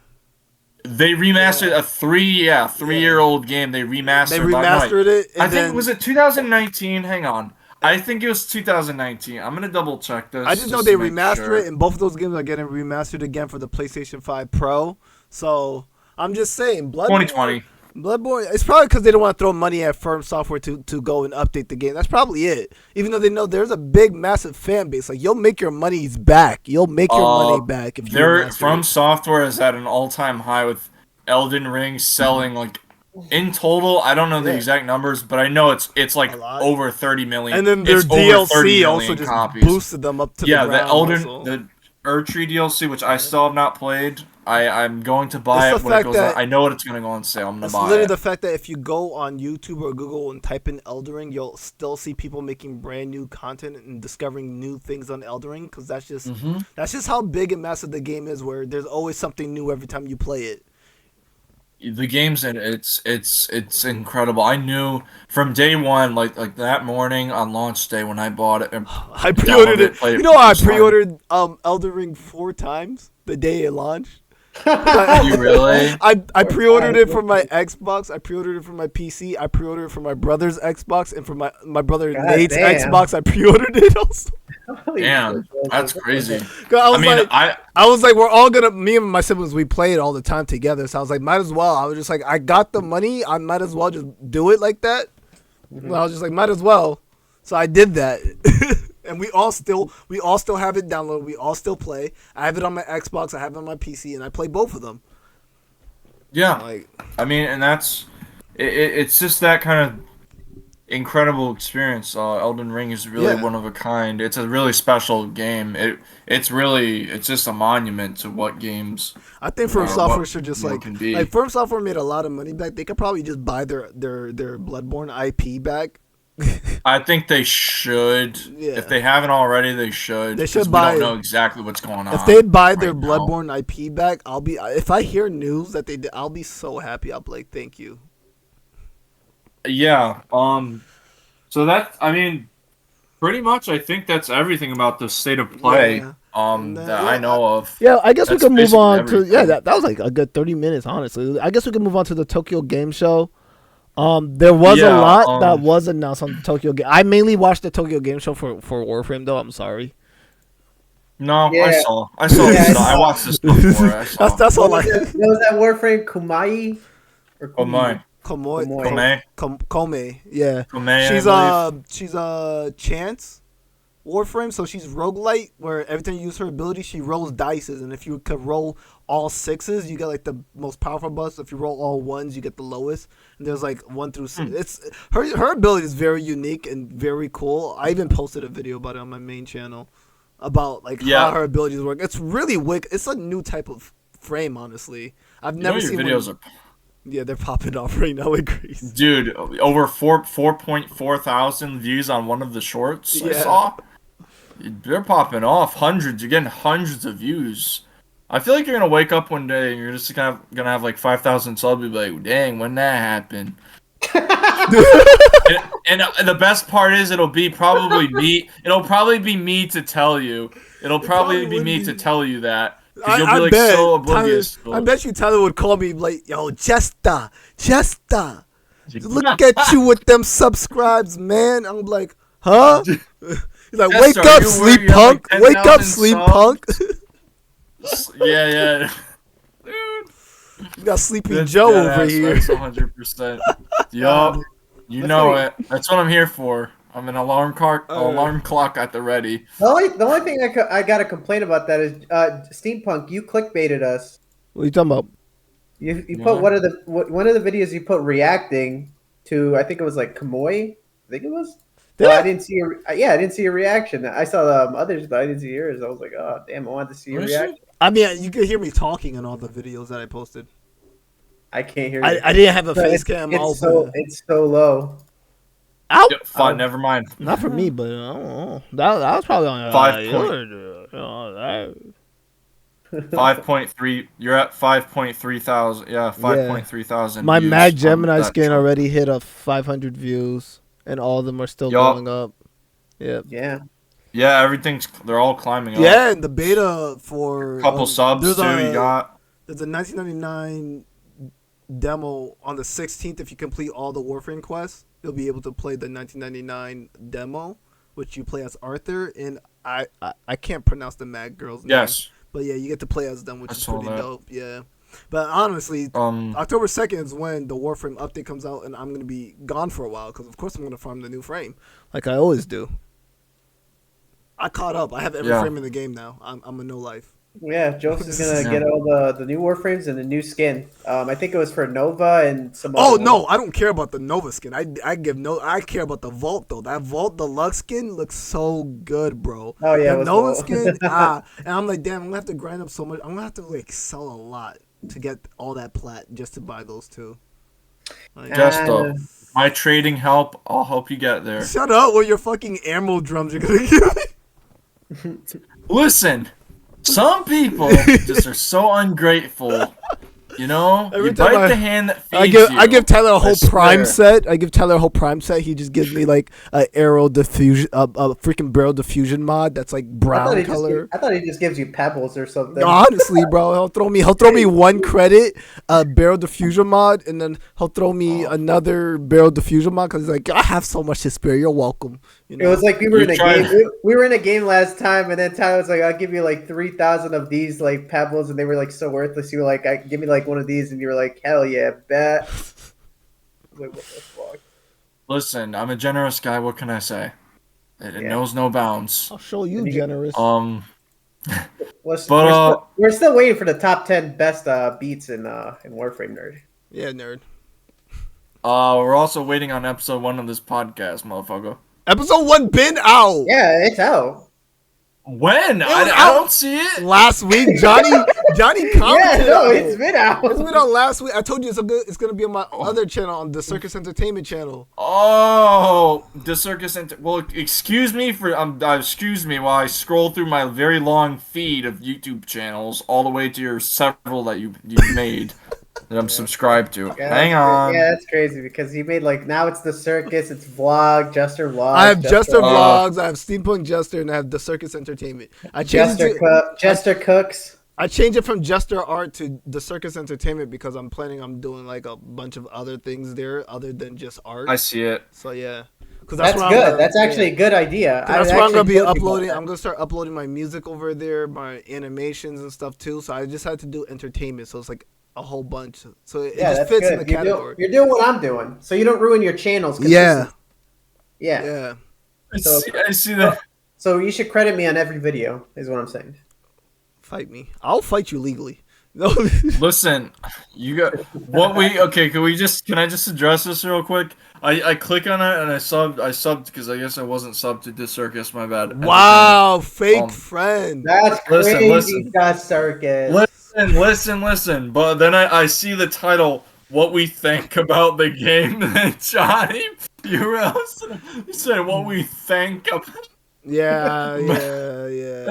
They remastered a three-year-old game. They remastered it. I think was it 2019? Hang on. I think it was 2019. I'm gonna double check this. I just know they remastered it, and both of those games are getting remastered again for the PlayStation 5 Pro. So I'm just saying, 2020. Bloodborne. It's probably because they don't want to throw money at Firm Software to go and update the game. That's probably it. Even though they know there's a big, massive fan base. Like, you'll make your monies back. You'll make your money back if you. From Software is at an all-time high with Elden Ring selling like in total. I don't know the exact numbers, but I know it's like over 30 million. And then their DLC also just boosted them up to the ground. The Erdtree DLC, which I still have not played. I'm going to buy it when it goes on. I know it's going to go on sale. I'm going to buy it. It's literally the fact that if you go on YouTube or Google and type in Elden Ring, you'll still see people making brand new content and discovering new things on Elden Ring, because that's just how big and massive the game is, where there's always something new every time you play it. The game's it's incredible. I knew from day one, like that morning on launch day when I bought it. I pre-ordered it. You know, I pre-ordered Elden Ring 4 times the day it launched. You really? I pre-ordered it for my Xbox. I pre-ordered it for my PC. I pre-ordered it for my brother's Xbox, and for my brother Nate's Xbox. I pre-ordered it also. Damn, that's crazy. I was like, we're all gonna. Me and my siblings, we play it all the time together. So I was like, might as well. I was just like, I got the money. I might as well just do it like that. Mm-hmm. I was just like, might as well. So I did that. And we all still have it downloaded. We all still play. I have it on my Xbox. I have it on my PC, and I play both of them. Yeah, and that's it's just that kind of incredible experience. Elden Ring is really one of a kind. It's a really special game. It's just a monument to what games. I think Firm Software should just like Firm Software made a lot of money back. They could probably just buy their Bloodborne IP back. I think they should. Yeah. If they haven't already, they should. They should buy. We don't know exactly what's going on. If they buy their Bloodborne IP back, if I hear news that they did, I'll be so happy. I'll be like, thank you. Yeah. So pretty much, I think that's everything about the state of play. Yeah. That I know of. Yeah, I guess we can move on to that was like a good 30 minutes, honestly. I guess we can move on to the Tokyo Game Show. There was a lot that was announced on the Tokyo Game. I mainly watched the Tokyo Game Show for Warframe, though. I'm sorry. No, Yeah. I saw Yeah, this stuff. I watched this before. I saw. That's all What I. was that Warframe? Kumai or Oh my, Komoy, Komoy. Kome, yeah. Kome, I She's Chance Warframe, so she's roguelite, where every time you use her ability, she rolls dices, and if you could roll all sixes, you get like the most powerful buffs. If you roll all ones, you get the lowest. And there's like 1 through 6. It's her ability is very unique and very cool. I even posted a video about it on my main channel about like how her abilities work. It's really wicked. It's a new type of frame, honestly. I've never seen your videos are. Yeah, they're popping off right now with Greece. Dude, over 4.4 thousand views on one of the shorts I Yeah. saw. They're popping off. Hundreds. You're getting hundreds of views. I feel like you're gonna wake up one day and you're just gonna have like 5,000 subs. And be like, dang, when that happened. and the best part is it'll probably be me to tell you. It'll probably be me to tell you that. Because you'll be like so oblivious. I bet you Tyler would call me like, yo, Jesta. Look at you with them subscribes, man. I'm like, huh? He's like, wake up, sleep punk. Wake up, sleep punk. Yeah. Dude. You got Sleepy Joe over here. That's 100%. Yup. You know it. That's what I'm here for. I'm an alarm clock at the ready. The only thing I got to complain about that is Steampunk. You clickbaited us. What are you talking about? You put one of the videos you put reacting to. I think it was like Kamoy. I think it was. I didn't see I didn't see a reaction. I saw others, but I didn't see yours. I was like, oh damn, I wanted to see your reaction. I mean, you could hear me talking in all the videos that I posted. I can't hear you. I didn't have a face cam. It's so low. Out? Yep, fine, never mind. Not for me, but I don't know. That was probably on 5.3. You're at 5.3 thousand. Yeah, 5.3 thousand. My Mad Gemini skin already hit a 500 views, and all of them are still going up. Yep. Yeah. Yeah, they're all climbing up. Yeah, and the beta for a couple subs too. You got. There's a 1999 demo on the 16th. If you complete all the Warframe quests, you'll be able to play the 1999 demo, which you play as Arthur, and I can't pronounce the Mad Girl's name. Yes. But yeah, you get to play as them, which is pretty dope. Yeah. But honestly, October 2nd is when the Warframe update comes out, and I'm going to be gone for a while because, of course, I'm going to farm the new frame like I always do. I caught up. I have every frame in the game now. I'm a no life. Yeah, Joseph's going to get all the new Warframes and the new skin. I think it was for Nova and some other no, I don't care about the Nova skin. I care about the Vault, though. That Vault Deluxe skin looks so good, bro. Oh, yeah. The Nova skin, and I'm like, damn, I'm going to have to grind up so much. I'm going to have to, like, sell a lot to get all that plat just to buy those two. Like, my trading help, I'll help you get there. Shut up with your fucking ammo drums you're going to give me. Listen, some people just are so ungrateful. You know, you bite the hand that feeds you. I give Tyler a whole prime set. He just gives me like a arrow diffusion, a freaking barrel diffusion mod that's like brown color. I thought he just gives you pebbles or something. Honestly, bro, he'll throw me 1 credit, barrel diffusion mod, and then he'll throw me another barrel diffusion mod because he's like, I have so much to spare. You're welcome. You know? It was like we were in a game. We were in a game last time, and then Tyler was like, "I'll give you like 3,000 of these like pebbles," and they were like so worthless. You were like, "Give me like one of these," and you were like, "Hell yeah, bet." I was like, what the fuck? Listen, I'm a generous guy. What can I say? It knows no bounds. I'll show you generous. We're still waiting for the top 10 best beats in Warframe, nerd. Yeah, nerd. We're also waiting on episode 1 of this podcast, motherfucker. Episode 1 been out. Yeah, it's out. When? I don't see it. Last week, Johnny commented. Yeah, no, it's been out. It's been out last week. I told you it's gonna be on my other channel, on the Circus Entertainment channel. Oh, the Circus Well, excuse me while I scroll through my very long feed of YouTube channels all the way to your several that you made. That I'm subscribed to. Yeah, Hang on. Yeah, that's crazy because he made now it's the circus, it's vlog, Jester vlog. I have Jester vlogs, I have Steampunk Jester, and I have the Circus Entertainment. Jester cooks. I changed it from Jester Art to the Circus Entertainment because I'm planning on doing like a bunch of other things there other than just art. I see it. So yeah, because That's where good. That's actually a good idea. That's where I'm gonna be uploading. I'm gonna start uploading my music over there, my animations and stuff too. So I just had to do entertainment. So it's like a whole bunch. So it just fits in the category. You're doing what I'm doing, so you don't ruin your channels. Yeah. So, I see that. So you should credit me on every video, is what I'm saying. Fight me. I'll fight you legally. No. Listen, you got what we okay. Can I just address this real quick? I click on it and I subbed because I guess I wasn't subbed to Dis Circus. My bad. Wow, fake friend. That's crazy, Dis Circus. Listen. But then I see the title, "What We Think About the Game." And Johnny, you said what we think about. Yeah.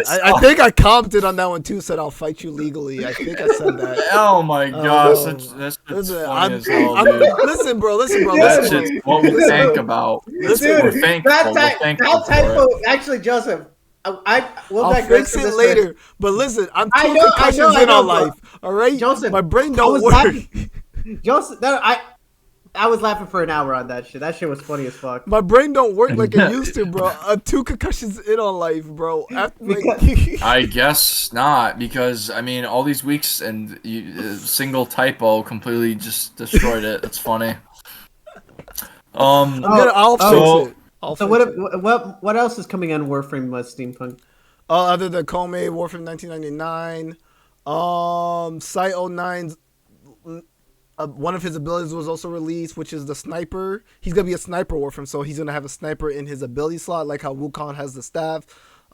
I think I commented on that one too. Said I'll fight you legally. I think I said that. Oh my gosh, that's funny as hell, dude. Listen, bro. That's just what we think about. Dude, that typo. Actually, Joseph, I'll fix it later. But listen, I'm two concussions in on life. All right, Joseph, my brain don't work. Joseph, I was laughing for an hour on that shit. That shit was funny as fuck. My brain don't work like it used to, bro. I'm 2 concussions in on life, bro. I guess not, because I mean, all these weeks and single typo completely just destroyed it. It's funny. I'll fix it. So what else is coming on Warframe Steampunk? Other than Kome, Warframe 1999, Site 09's. One of his abilities was also released, which is the sniper. He's gonna be a sniper Warframe, so he's gonna have a sniper in his ability slot, like how Wukong has the staff,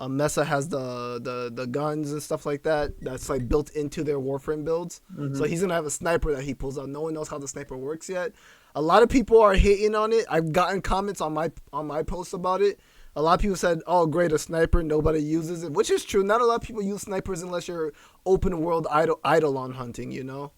Mesa has the guns and stuff like that. That's like built into their Warframe builds. Mm-hmm. So he's gonna have a sniper that he pulls out. No one knows how the sniper works yet. A lot of people are hating on it. I've gotten comments on my post about it. A lot of people said, "Oh, great, a sniper. Nobody uses it," which is true. Not a lot of people use snipers unless you're open world eidolon hunting, you know.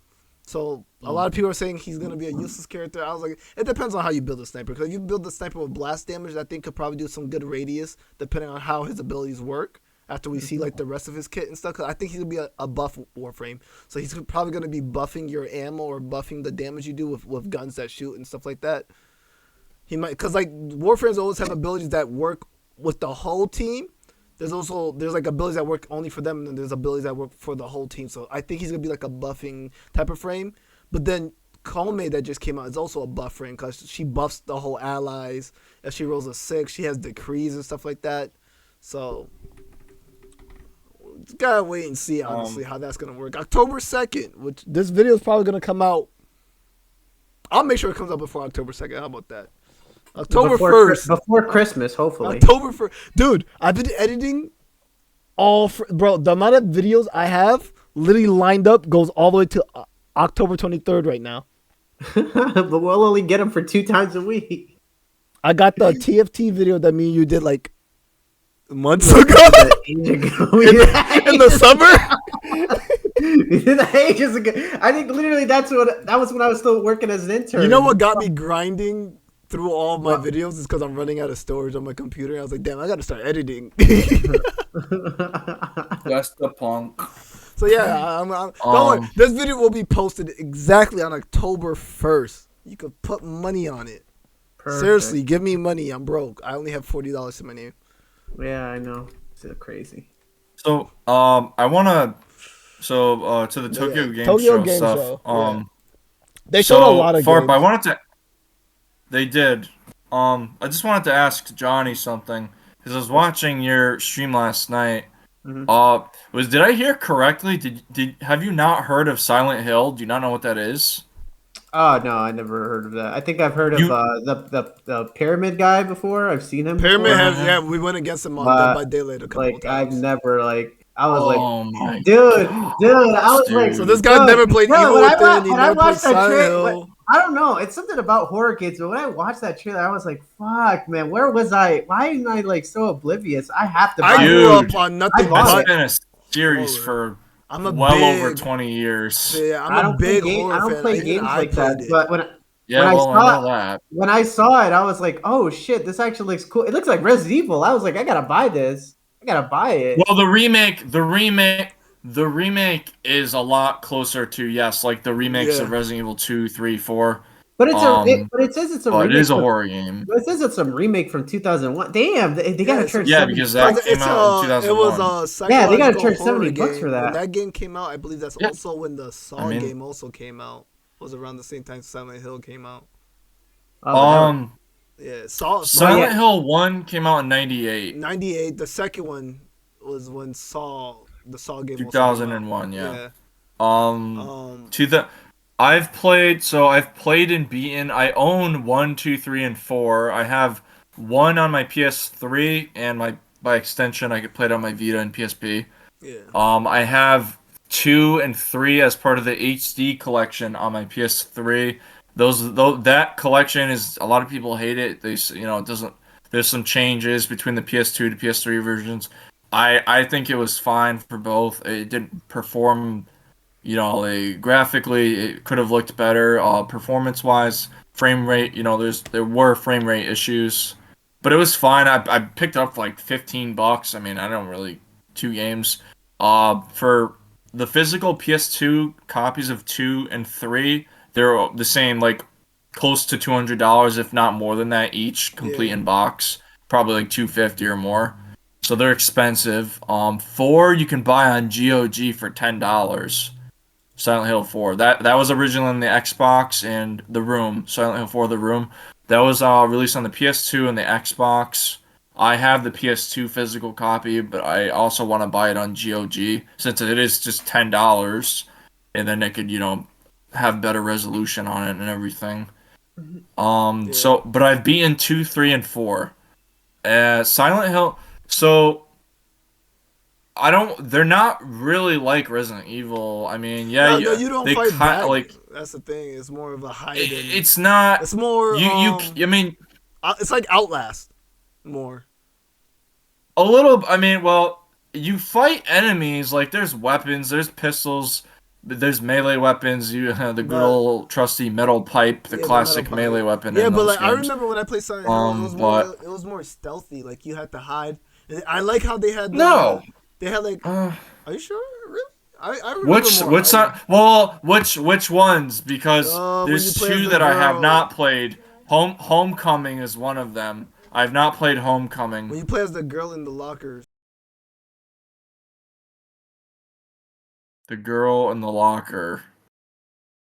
So a lot of people are saying he's going to be a useless character. I was like, it depends on how you build a sniper. Because if you build the sniper with blast damage, I think could probably do some good radius, depending on how his abilities work. After we see like the rest of his kit and stuff, because I think he's gonna be a buff Warframe. So he's probably gonna be buffing your ammo or buffing the damage you do with guns that shoot and stuff like that. He might, because like Warframes always have abilities that work with the whole team. There's like abilities that work only for them, and then there's abilities that work for the whole team. So I think he's gonna be like a buffing type of frame. But then Kome that just came out is also a buff frame because she buffs the whole allies. If she rolls a 6, she has decrees and stuff like that. So gotta wait and see honestly how that's gonna work. October 2nd, which this video is probably gonna come out. I'll make sure it comes out before October 2nd. How about that? October 1st. Before Christmas, hopefully. October 1st. Dude, I've been editing bro, the amount of videos I have literally lined up goes all the way to October 23rd right now. But we'll only get them for 2 times a week. I got the TFT video that me and you did like months ago. In the summer? Ages ago. I think literally that was when I was still working as an intern. You know what got me grinding through all of my videos is because I'm running out of storage on my computer. I was like, damn, I gotta start editing. That's the punk. So yeah, don't worry. This video will be posted exactly on October 1st. You could put money on it. Perfect. Seriously, give me money. I'm broke. I only have $40 in my name. Yeah, I know. It's so crazy. So I wanna to the Tokyo Game Show stuff. Yeah. They showed a lot of games. They did. I just wanted to ask Johnny something because I was watching your stream last night. Mm-hmm. Did I hear correctly? Have you not heard of Silent Hill? Do you not know what that is? Oh no, I never heard of that. I think I've heard of the Pyramid guy before. I've seen him. Pyramid has we went against him on Dead by Daylight a couple times. I've never I was dude, I was like, so this guy never played Evil Within. When I watched that trailer, I don't know. It's something about horror games, but when I watched that trailer, I was like, "Fuck, man, where was I? Why am I like so oblivious? I have to." I grew up on nothing. It's been a series for over 20 years. Yeah, I'm a big horror fan. I don't play games like that. But when I saw it, I was like, "Oh shit, this actually looks cool. It looks like Resident Evil." I was like, "I gotta buy this. I gotta buy it." Well, the remake is a lot closer to like the remakes of Resident Evil 2, 3, 4. But but it says it's a But remake. it is a horror game. But it says it's a remake from 2001. Damn, they gotta charge Yeah, 70 because bucks. that came out in It was 2001. a Yeah, they gotta psychological charge horror 70 bucks game. for that. When that game came out, I believe that's Yeah. also when the Saw game also came out. It was around the same time Silent Hill came out. Yeah, Silent Hill 1 came out in 98. 98. The second one was when the Saw game 2001, also came out. yeah. To the I've played and beaten. I own 1, 2, 3, and 4. I have 1 on my PS3 and by extension I could play it on my Vita and PSP. Yeah. I have 2 and 3 as part of the HD collection on my PS3. That collection is, a lot of people hate it. It doesn't. There's some changes between the PS2 to PS3 versions. I think it was fine for both. It didn't perform, graphically it could have looked better. Performance wise, frame rate, there were frame rate issues, but it was fine. I picked up like $15. I mean, I don't really 2 games. For the physical PS2 copies of 2 and 3, they're the same, like close to $200, if not more than that each, complete in box. Probably like $250 or more. So they're expensive. 4 you can buy on GOG for $10. Silent Hill 4. That was originally on the Xbox and The Room. Silent Hill 4 The Room. That was released on the PS2 and the Xbox. I have the PS2 physical copy, but I also want to buy it on GOG since it is just $10, and then it could, have better resolution on it and everything. But I've beaten 2, 3, and 4. Silent Hill. So they're not really like Resident Evil. I mean, no, you don't fight back. That's the thing. It's more of a hide. It's not. It's more. I mean, it's like Outlast. More. A little. I mean, well, you fight enemies. Like, there's weapons. There's pistols. There's melee weapons. You have the good old trusty metal pipe, the classic melee weapon. Yeah, in but those I games. remember when I played Silent Hill, it was more stealthy. Like, you had to hide. I like how they had. They had like. Are you sure? Really? I remember which ones? Because there's 2 that I have not played. Homecoming is one of them. I've not played Homecoming. When you play as the girl in the lockers. The girl in the locker.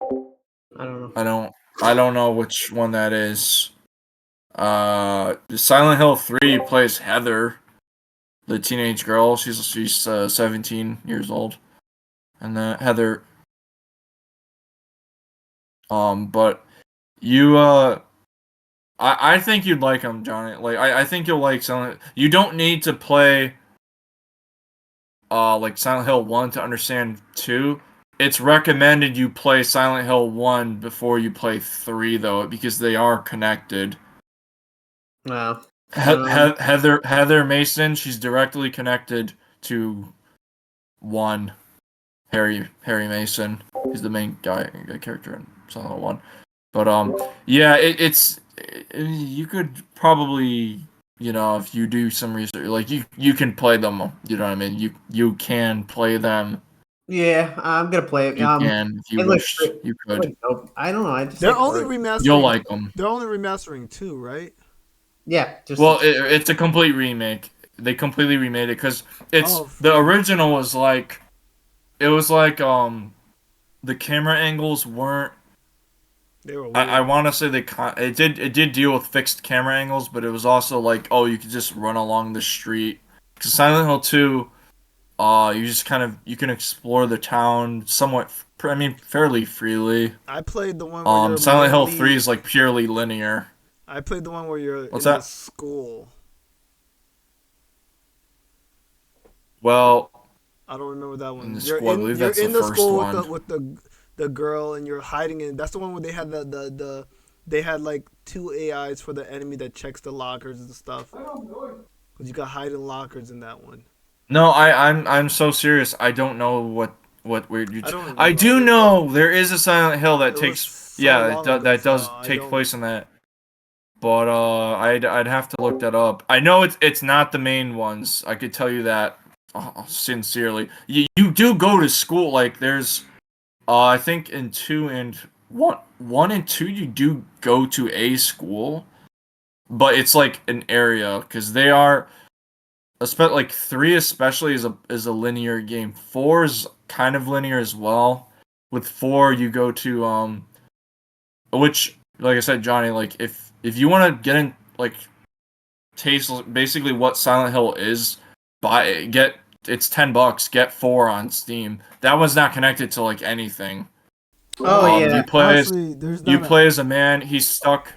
I don't know. I don't know which one that is. Silent Hill 3 plays Heather, the teenage girl. She's 17 years old, and Heather. But you I think you'd like them, Johnny. Like I think you'll like Silent. You don't need to play like Silent Hill 1 to understand 2. It's recommended you play Silent Hill 1 before you play 3 though, because they are connected. Wow. Heather Mason, she's directly connected to 1. Harry Mason. He's the main character in Silent Hill 1. But yeah, you could probably, if you do some research, like you can play them. You know what I mean? You can play them. Yeah, I'm gonna play it. You can, if you wish, you could. I don't know. They're only remastering. You'll like them. They're only remastering 2, right? Yeah. It's a complete remake. They completely remade it because the original was like, it was like the camera angles weren't. They were weird. I want to say it did deal with fixed camera angles, but it was also like, you could just run along the street. Because Silent Hill 2, you just you can explore the town somewhat, fairly freely. I played the one where you're Silent Hill 3 is like purely linear. I played the one where you're in that? the school. Well, I don't remember that one. I believe that's the first one. With the girl, and you're hiding in. That's the one where they had they had like 2 AIs for the enemy that checks the lockers and stuff. Cause you got hide in lockers in that one. No, I'm so serious. I don't know what weird you. I do know there is a Silent Hill that takes that does take place in that. But I'd have to look that up. I know it's not the main ones. I could tell you that sincerely. You do go to school. Like there's I think in 2 and one and two, you do go to a school, but it's like an area because they are, like three especially is a linear game. Four is kind of linear as well. With four, you go to which like I said, Johnny, like if you want to get in like taste basically what Silent Hill is, it's $10. Get four on Steam. That one's not connected to like anything. Oh You yeah. play as Honestly, there's you not play as a man. He's stuck.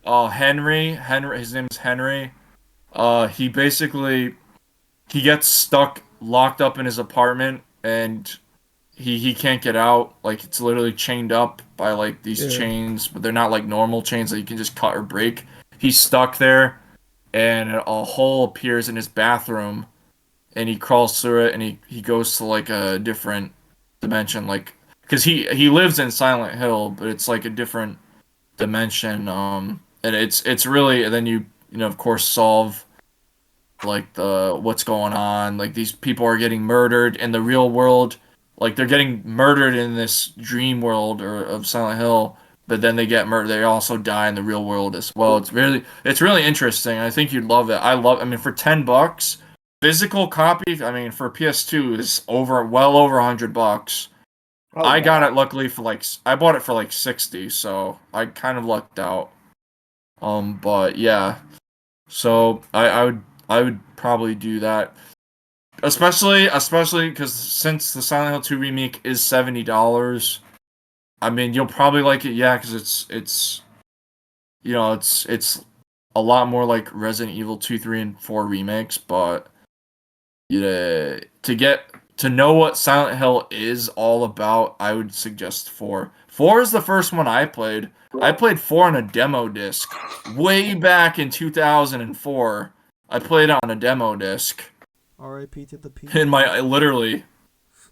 Henry. His name is Henry. He basically he gets stuck, locked up in his apartment, and he can't get out. Like it's literally chained up by like these Yeah. chains, but they're not like normal chains that you can just cut or break. He's stuck there, and a hole appears in his bathroom, and he crawls through it, and he goes to like a different dimension, like because he lives in Silent Hill, but it's like a different dimension. And it's really, and then you know of course solve like the what's going on. Like these people are getting murdered in the real world. Like they're getting murdered in this dream world or of Silent Hill, but then they get murdered. They also die in the real world as well. It's really interesting. I think you'd love it. I mean, for $10, physical copy. I mean, for PS2 is well over $100. Oh, I got wow. it luckily for I bought it for like 60, so I kind of lucked out. But yeah, so I would probably do that. Especially because since the Silent Hill 2 remake is $70, I mean you'll probably like it, yeah, because it's it's a lot more like Resident Evil 2, 3, and 4 remakes, but yeah, to know what Silent Hill is all about, I would suggest 4. 4 is the first one I played. I played 4 on a demo disc way back in 2004. I played on a demo disc. R.I.P. to the P. Literally,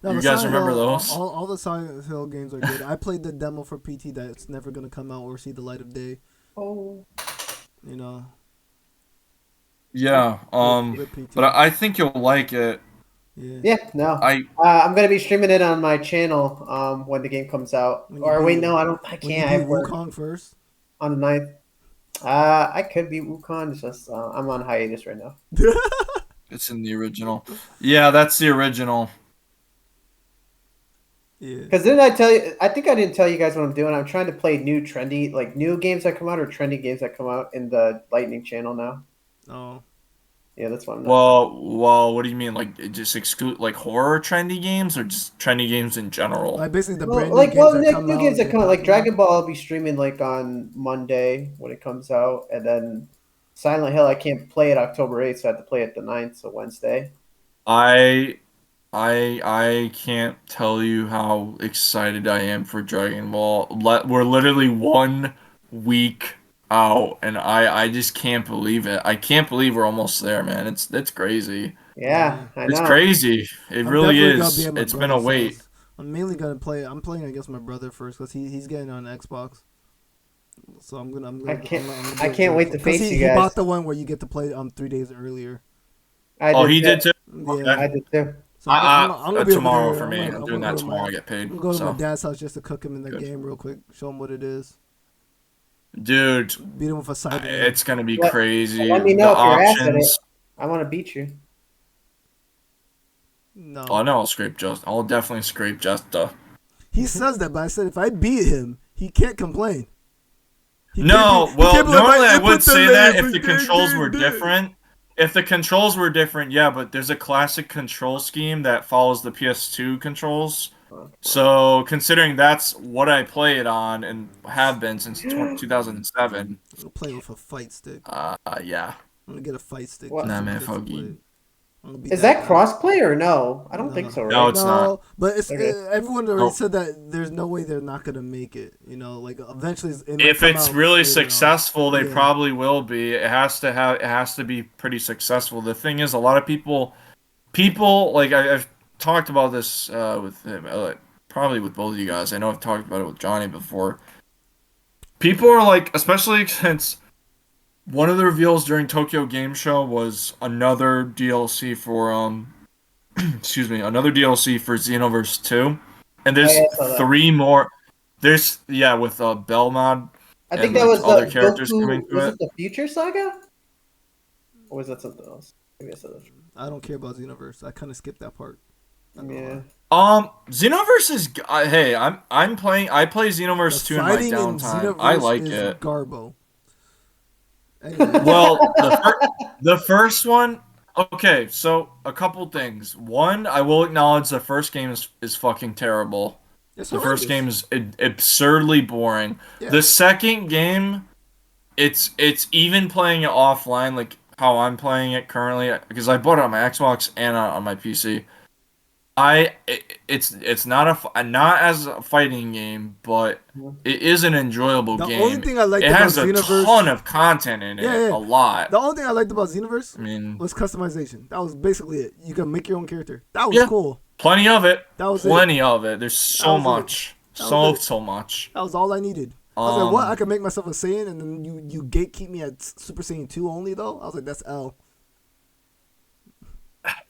No, you the guys Silent remember Hill, those? all the Silent Hill games are good. I played the demo for PT that's never gonna come out or see the light of day. Oh. You know. Yeah. Rip PT. But I think you'll like it. Yeah. Yeah, no. I'm gonna be streaming it on my channel when the game comes out. When you Or beat- wait, no, I don't. I When can't. I you have beat work Wukong first. on the 9th. I could be Wukong. It's just I'm on hiatus right now. It's in the original. Yeah, that's the original. Yeah. Because didn't I tell you? I think I didn't tell you guys what I'm doing. I'm trying to play new trendy, like new games that come out or trendy games that come out in the Lightning channel now. Oh. Yeah, that's what I'm. Well, what do you mean? Like just exclude like horror trendy games or just trendy games in general? Like basically the Well, brand like new games that new, come new out. games that they're come out, like popular. Dragon Ball, I'll be streaming like on Monday when it comes out, and then Silent Hill, I can't play it October 8th, so I have to play it the 9th, so Wednesday. I I can't tell you how excited I am for Dragon Ball. We're literally 1 week out, and I just can't believe it. I can't believe we're almost there, man. It's crazy. Yeah, Yeah. I It's know. crazy. It I'm really definitely gonna be is. at my It's been a brother's wait. house. I'm mainly gonna play. I'm playing against my brother first because he's getting on Xbox. So I'm gonna. I can't. I'm gonna I can't wait to face you he guys. bought the one where you get to play 3 days earlier. I Oh, did he too. did too. Yeah. Okay. I did too. So I'm gonna be over Tomorrow there. for me. I'm doing that tomorrow. I get paid. I'm gonna go to So, my dad's house just to cook him in the Good. game real quick. Show him what it is. dude, Beat him with a side. it's gonna be Let- crazy. Let me The know if you're ass at it. options. I want to beat you. No. Oh, I know I'll scrape just. I'll definitely scrape Justa. He says that, but I said if I beat him, he can't complain. No, well, normally I would say that if the controls controls were different. If the controls were different, yeah, but there's a classic control scheme that follows the PS2 controls. So, considering that's what I play it on and have been since 2007, I'm playing with a fight stick. yeah. I'm gonna get a fight stick. What? Nah, just to man, get to fuck play you. it. I'm gonna beat Is that guy. crossplay or no? I don't No. think so, right? No, it's not. But it's Okay. everyone already Nope. said that there's no way they're not gonna make it. You know, like eventually, it might If come it's out really later on. successful, they Yeah. probably will be. It has to be pretty successful. The thing is, a lot of people like I've talked about this with him, probably with both of you guys. I know I've talked about it with Johnny before. People are like, especially since one of the reveals during Tokyo Game Show was another DLC for excuse me, another DLC for Xenoverse 2. And Oh, there's yeah, I saw that. 3 more There's with Belmont I think and that like was other the characters coming Goku. to Was it. it the Future Saga? Or was that something else? Maybe I said that. I don't care about Xenoverse. I kind of skipped that part. Not gonna Yeah. lie. Xenoverse is hey, I'm playing. I play The Xenoverse 2 in my fighting in downtime. I Xenoverse like is it. garbo. Anyways, Well, the first one. Okay, so a couple things. One, I will acknowledge the first game is fucking terrible. it's The first horrendous. game is absurdly boring. Yeah. The second game, it's even playing it offline, like how I'm playing it currently, because I bought it on my Xbox and on my PC. It's not not as a fighting game, but it is an enjoyable The only game. thing I liked It about has a ton Xenoverse, of content in yeah, it, yeah. a lot. The only thing I liked about Xenoverse I mean, was customization. That was basically it. You can make your own character. That was yeah, cool. plenty of it. That was it. Plenty of it. There's That so was it. much. That was it. So much. That was all I needed. I was like, what? I Um, could make myself a Saiyan, and then you gatekeep me at Super Saiyan 2 only, though? I was like, that's L.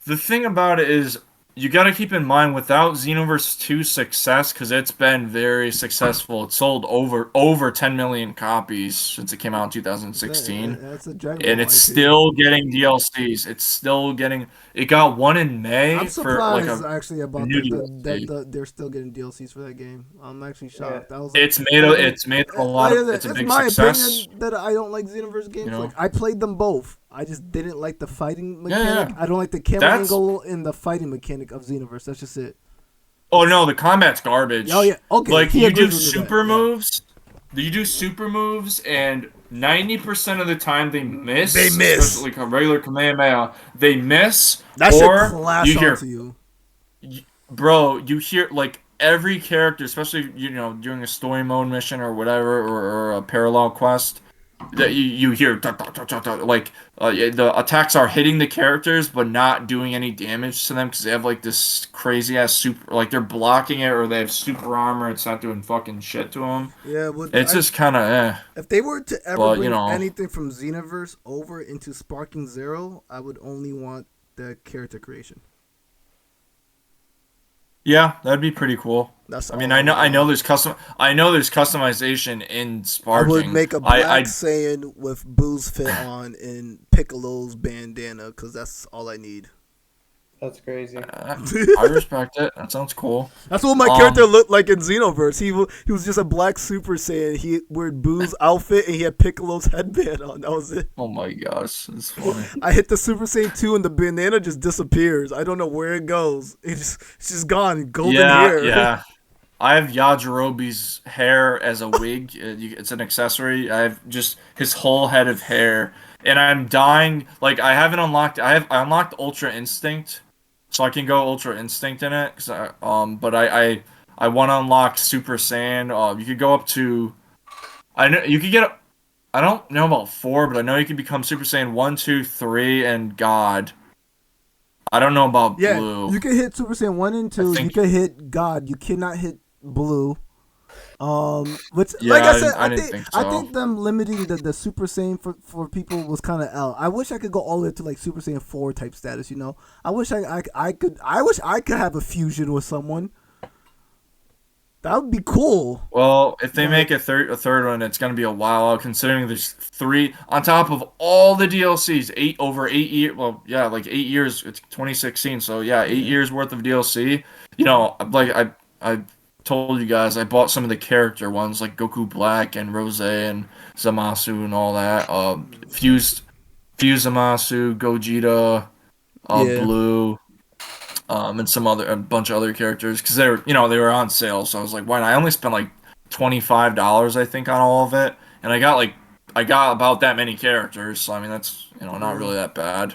the thing about it is you got to keep in mind without Xenoverse 2 success, because it's been very successful. It sold over 10 million copies since it came out in 2016. That's a Dragon And Ball it's IP. still getting DLCs. It's still getting. It got one in I'm May for like surprised a actually about new that DLC. they're still getting DLCs for that game. I'm actually Yeah. shocked. I was like, It's made a lot like I of. said, It's a it's big my success. opinion that I don't like Xenoverse You games. know. Like I played them both. I just didn't like the fighting Yeah, mechanic. yeah. I don't like the camera That's. angle and the fighting mechanic of Xenoverse. That's just it. Oh no, the combat's garbage. Oh yeah, okay. Like He you do agrees with me super that. Yeah. moves. You do super moves, and 90% of the time they They miss, miss. especially like a regular Kamehameha. They miss, That should or clash you hear onto you. bro, you hear like every character, especially doing a story mode mission or whatever, or a parallel quest, that you hear like yeah, the attacks are hitting the characters but not doing any damage to them because they have like this crazy ass super, like they're blocking it or they have super armor. It's not doing fucking shit to them. Yeah, but It's just kind of if they were to ever but bring anything from Xenoverse over into Sparking Zero, I would only want the character creation. yeah, that'd be pretty cool. That's I mean, all I would want. I know there's customization in I would Sparking. make a black I Saiyan with Boo's fit on and Piccolo's bandana because that's all I need. That's crazy. I respect it. That sounds cool. That's what my character looked like in Xenoverse. He was just a black Super Saiyan. He wore Boo's outfit and he had Piccolo's headband on. That was it. Oh my gosh, it's funny. I hit the Super Saiyan 2 and the bandana just disappears. I don't know where it goes. It's just gone. Golden hair. Yeah. I have Yajirobe's hair as a wig. It's an accessory. I have just his whole head of hair, and I'm dying. Like I haven't unlocked. I unlocked Ultra Instinct, so I can go Ultra Instinct in it. But I want to unlock Super Saiyan. You could go up to. I know you could get. I don't know about 4, but I know you can become Super Saiyan 1, 2, 3, and God. I don't know about Yeah, Blue. you can hit Super Saiyan 1 and 2. You can hit God. You cannot hit Blue. Which, Yeah, like I said, I didn't think so. I think them limiting the Super Saiyan for people was kind of L. I wish I could go all the way to like Super Saiyan 4 type status. I wish I could have a fusion with someone. That would be cool. Well, if they make a third one, it's gonna be a while out. Considering there's 3 on top of all the DLCs, over 8 years. Well, yeah, like 8 years. It's 2016, so yeah, 8 years worth of DLC. Like I told you guys, I bought some of the character ones like Goku Black and Rose and Zamasu and all that. Fused Zamasu, Gogeta, Yeah. Blue. And a bunch of other characters because they were on sale, so I was like, why not? I only spent like $25, I think, on all of it, and I got about that many characters, so I mean that's not really that bad.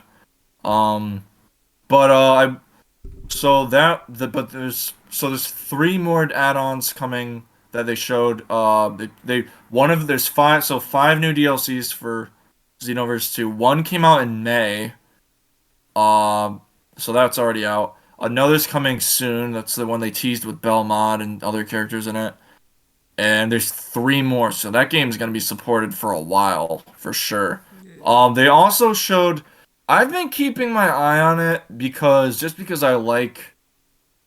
But I so that the but there's 3 more add-ons coming that they showed. There's 5 new DLCs for Xenoverse 2. One came out in May. So that's already out. Another's coming soon. That's the one they teased with Belmont and other characters in it. And there's 3 more, so that game's gonna be supported for a while for sure. They also showed. I've been keeping my eye on it because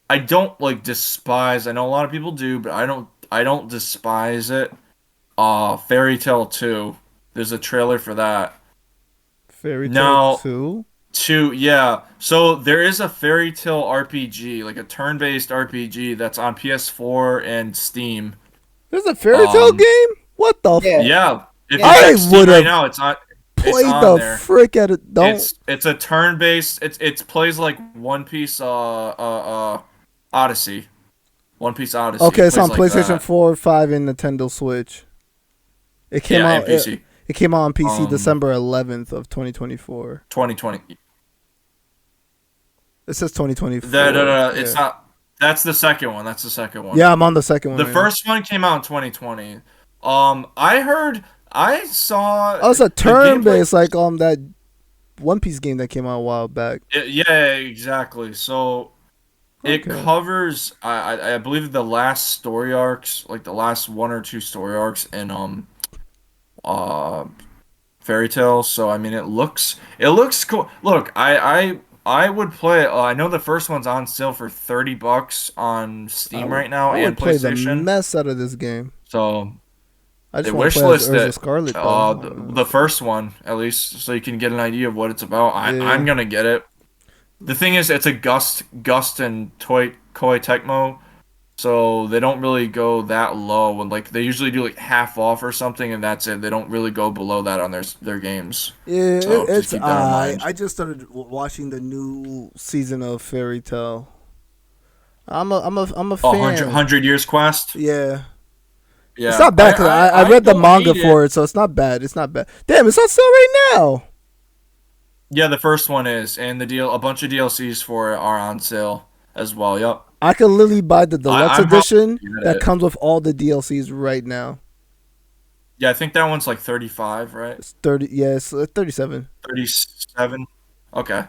I don't like despise. I know a lot of people do, but don't despise it. Fairy Tail 2. There's a trailer for that. Fairy Tail Now, 2? yeah. So there is a Fairy Tail RPG, like a turn-based RPG that's on PS4 and Steam. There's a Fairy Tail Um, game? What the Yeah. yeah. If you I check Steam would've right now, it's on played the there. frick out of... Don't... It's a turn-based. It plays like One Piece Odyssey. One Piece Odyssey. Okay, it's on plays like PlayStation that. 4, 5, and Nintendo Switch. It came Yeah, out... and PC. It came out on PC December 11th of 2024. 2020. It says 2024. No, Yeah. it's not. That's the second one. That's the second one. Yeah, I'm on the second one. The right first one came out in 2020. I saw. Oh, it's a the turn-based, gameplay- like that One Piece game that came out a while back. Yeah, exactly. So it Okay. covers, I believe, the last story arcs, like the last one or two story arcs in Fairy Tail. So I mean, it looks cool. Look, I would play it. I know the first one's on sale for $30 on Steam right now I and would play the PlayStation. mess out of this game. So I just they want to wish play as list Urza it. Scarlet, though. The first one at least, so you can get an idea of what it's about. Yeah. I'm gonna get it. The thing is, it's a Gust and Koei Tecmo, so they don't really go that low. And like they usually do like half off or something, and that's it. They don't really go below that on their games. Yeah, So, just it's keep that in mind. I just started watching the new season of Fairy Tail. I'm a fan. 100 Years Quest. Yeah. Yeah, It's not bad, 'cause I read the don't manga hate for it, so it's not bad. It's not bad. Damn, it's on sale right now. Yeah, the first one is, and a bunch of DLCs for it are on sale as well. Yep. I could literally buy the deluxe I'm edition probably gonna that get it. comes with all the DLCs right now. Yeah, I think that one's like 35, right? It's 30. Yeah, it's 37. 37. Okay.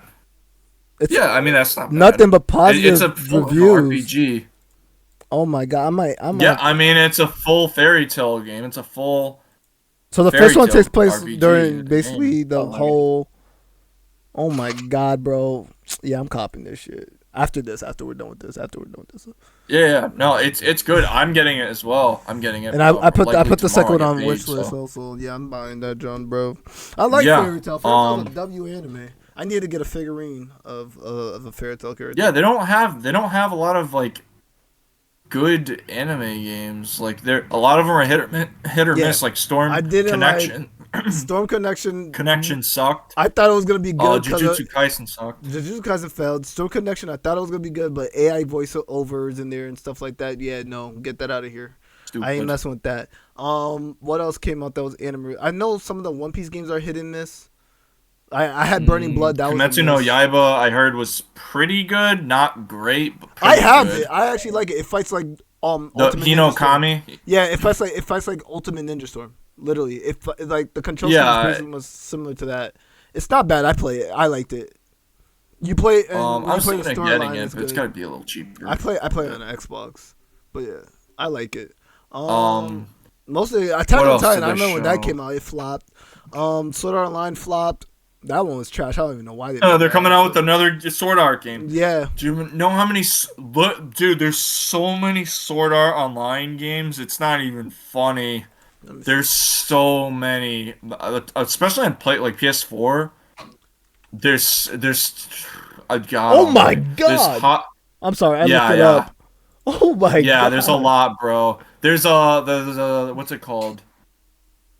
It's Yeah, I mean that's not bad. nothing but positive It's a full reviews. RPG. Oh my god, I might. Yeah, I mean it's a full Fairy Tail game. It's a full. So the Fairy first one Tail takes place RPG during game. basically the Oh my whole. Oh my god, bro! Yeah, I'm copying this shit. After we're done with this. Yeah. No, it's good. I'm getting it as well. I'm getting it. And I put likely the second one tomorrow on I get wish paid, list so. also. Yeah, I'm buying that, John, bro. I like Yeah, Fairy Tail. Fairy Tail's a W anime. I need to get a figurine of a Fairy Tail character. Yeah, they don't have a lot of like good anime games. Like a lot of them are hit or Yeah. miss. Like Storm I didn't Connection. Storm Connection. Connection sucked. I thought it was gonna be good. Jujutsu Kaisen sucked. Jujutsu Kaisen failed. Storm Connection. I thought it was gonna be good, but AI voiceovers in there and stuff like that. Yeah, no, get that out of here. Stupid. I ain't messing with that. What else came out that was anime? I know some of the One Piece games are hit and miss. I had Burning Blood. That was Kimetsu a no miss. Yaiba, I heard was pretty good, not great. But I pretty have good. it. I actually like it. It fights like The Ultimate Ninja Storm. Hinokami. Yeah, it fights like Ultimate Ninja Storm. Literally, like the control scheme was similar to that. It's not bad. I play it. I liked it. You play and I was you play the thinking of getting storyline. it, It's but it's good. gotta be a little cheaper. I play on an Xbox, but yeah, I like it. Um, Mostly Attack on else Titan. did I they remember when that show? came out, it flopped. Sword Art Online flopped. That one was trash. I don't even know why they. they're made that, coming out with honestly. another Sword Art game. Yeah, Do you know how many? Look, dude, there's so many Sword Art Online games. It's not even funny. There's so many, especially on like PS4. There's God. Oh my There's God. I'm sorry. I Yeah, looked it yeah. up. Oh my god. Yeah, there's a lot, bro. There's a what's it called?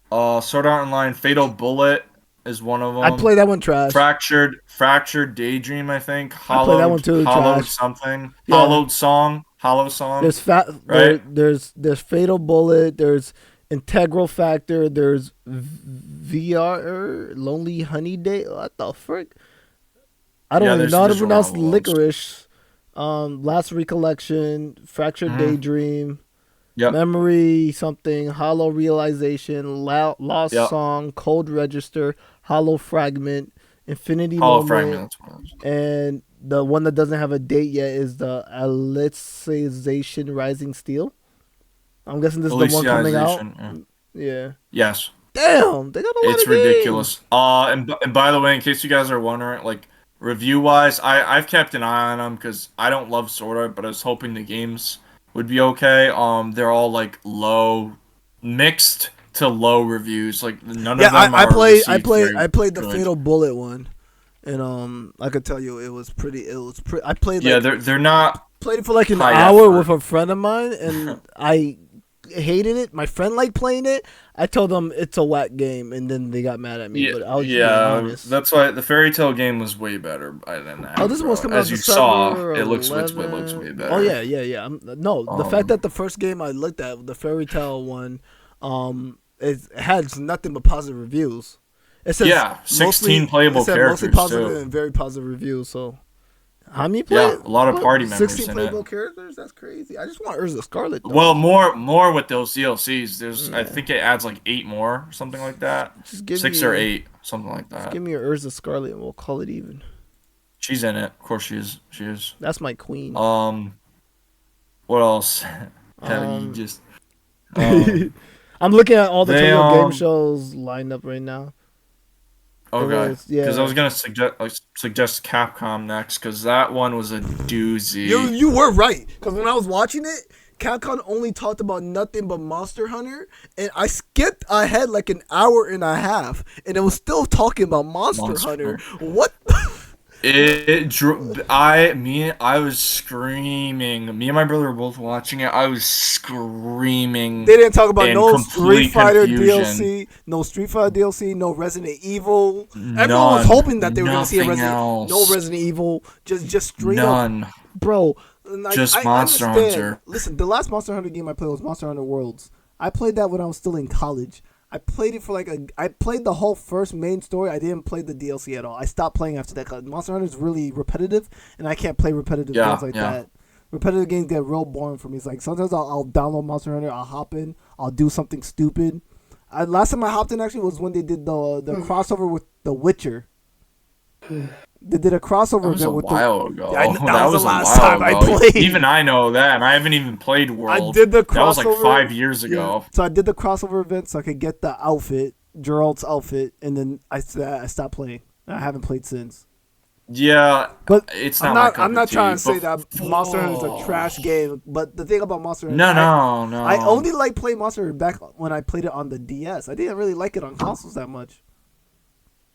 Sword Art Online Fatal Bullet is one of them. I play that one trash. Fractured Daydream, I think. I play that one too, Hollowed trash. something. Yeah. Hollow Song. There's Right? there's Fatal Bullet. There's Integral Factor. There's VR Lonely Honey Day. What the frick? I don't even know how to there's pronounce one of those. Licorice. Last Recollection. Fractured Daydream. Yep. Memory something. Hollow Realization. Lost Yep. Song. Cold Register. Hollow Fragment. Infinity Hollow Moment. Fragment. That's what it was. And the one that doesn't have a date yet is the Alicization Rising Steel. I'm guessing this is the one coming out. Alicization, Yeah. Yes. Damn, they got a lot It's of games. ridiculous. And by the way, in case you guys are wondering, like review wise, I've kept an eye on them because I don't love Sword Art, but I was hoping the games would be okay. They're all like mixed to low reviews. Like none of them are received very I played the good. Fatal Bullet one, and I could tell you it was pretty. I played. Yeah, like, they're not. played it for like an high hour effort. with a friend of mine, and I hated it. My friend liked playing it. I told them it's a whack game, and then they got mad at me. Yeah, But I was just being honest. that's why the Fairy Tail game was way better than that. Oh, this one's coming out As you December saw, it looks way 11. better. Oh yeah. The fact that the first game I looked at, the Fairy Tail one, it has nothing but positive reviews. It says 16 playable characters mostly positive too. and very positive reviews. So, how many play? Yeah, a lot of party members 16 in playable it. characters. That's crazy. I just want Urza Scarlet. Though. Well, more with those DLCs. There's I think it adds like 8 more, or something like that. Just give 6 me, or 8, something like that. Just give me your Urza Scarlet and we'll call it even. She's in it. Of course she is. She is. That's my queen. What else? Um, you just. I'm looking at all the they, Tokyo Game Shows lined up right now. Okay. was- yeah. Because I was gonna suggest Capcom next, because that one was a doozy. You were right. Because when I was watching it, Capcom only talked about nothing but Monster Hunter, and I skipped ahead like an hour and a half, and it was still talking about Monster Hunter. What? I was screaming. Me and my brother were both watching it. I was screaming. They didn't talk about in no Street complete Fighter confusion. DLC, no Street Fighter DLC, no Resident Evil. Everyone was hoping that they were going to see a no Resident Evil, just straight None. up, bro. Like, Just Monster understand. Hunter. Listen, the last Monster Hunter game I played was Monster Hunter Worlds. I played that when I was still in college. I played it for I played the whole first main story. I didn't play the DLC at all. I stopped playing after that because Monster Hunter is really repetitive, and I can't play repetitive games like that. Repetitive games get real boring for me. It's like sometimes I'll download Monster Hunter, I'll hop in, I'll do something stupid. Last time I hopped in actually was when they did the crossover with The Witcher. They did a crossover That was a event with while ago. Yeah, that was was the a last while time I ago. played. Even I know that, and I haven't even played World. I did the crossover. That was like 5 years ago. Yeah. So I did the crossover event so I could get the outfit, Gerald's outfit, and then I stopped playing. I haven't played since. Yeah, But it's I'm not. not. My I'm not cup trying of to say tea, that but- Monster Hunter is a trash game. But the thing about Monster Hunter, No. I only like playing Monster Hunter back when I played it on the DS. I didn't really like it on consoles that much.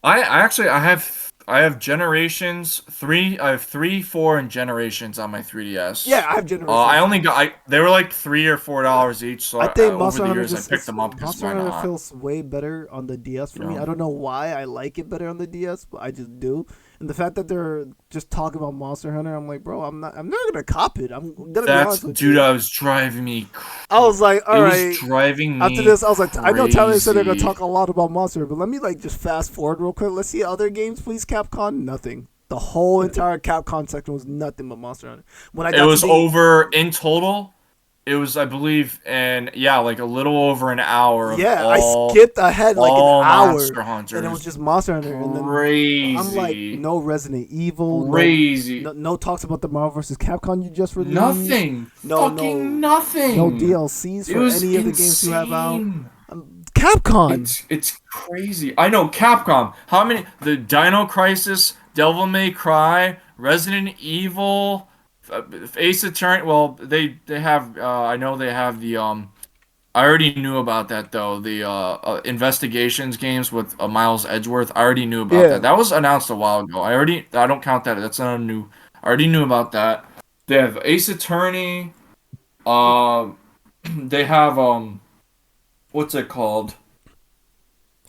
I have Generations 3. I have 3, 4, and Generations on my 3DS. Yeah, I have Generations. I only got. They were like $3 or $4 each. So I think over Monster the Hunter years, just I picked them up because Monster why Hunter not? feels way better on the DS for me. Yeah. I don't know why I like it better on the DS, but I just do. And the fact that they're just talking about Monster Hunter, I'm like, bro, I'm never gonna cop it. I'm gonna be honest with you. That was driving me. I was like, all right. It was driving me. After this, I was like, I know Tyler said they're gonna crazy. talk a lot about Monster, but let me just fast forward real quick. Let's see other games, please. Capcom, nothing. The whole entire Capcom section was nothing but Monster Hunter. When I got It was to the, over in total. It was, I believe, and like a little over an hour. Of I skipped ahead like an hour, Monster Hunters. and it was just Monster Hunter. And then Crazy. I'm like, no Resident Evil, Crazy. no talks about the Marvel vs. Capcom you just released. Nothing. Fucking nothing. No DLCs It for was any of the games you have out. insane. Capcom. It's crazy. I know Capcom. How many? The Dino Crisis, Devil May Cry, Resident Evil, Ace Attorney. Well, they have. I know they have the. I already knew about that though. The investigations games with Miles Edgeworth. I already knew about that. That was announced a while ago. I don't count that. That's not a new. I already knew about that. They have Ace Attorney. They have what's it called?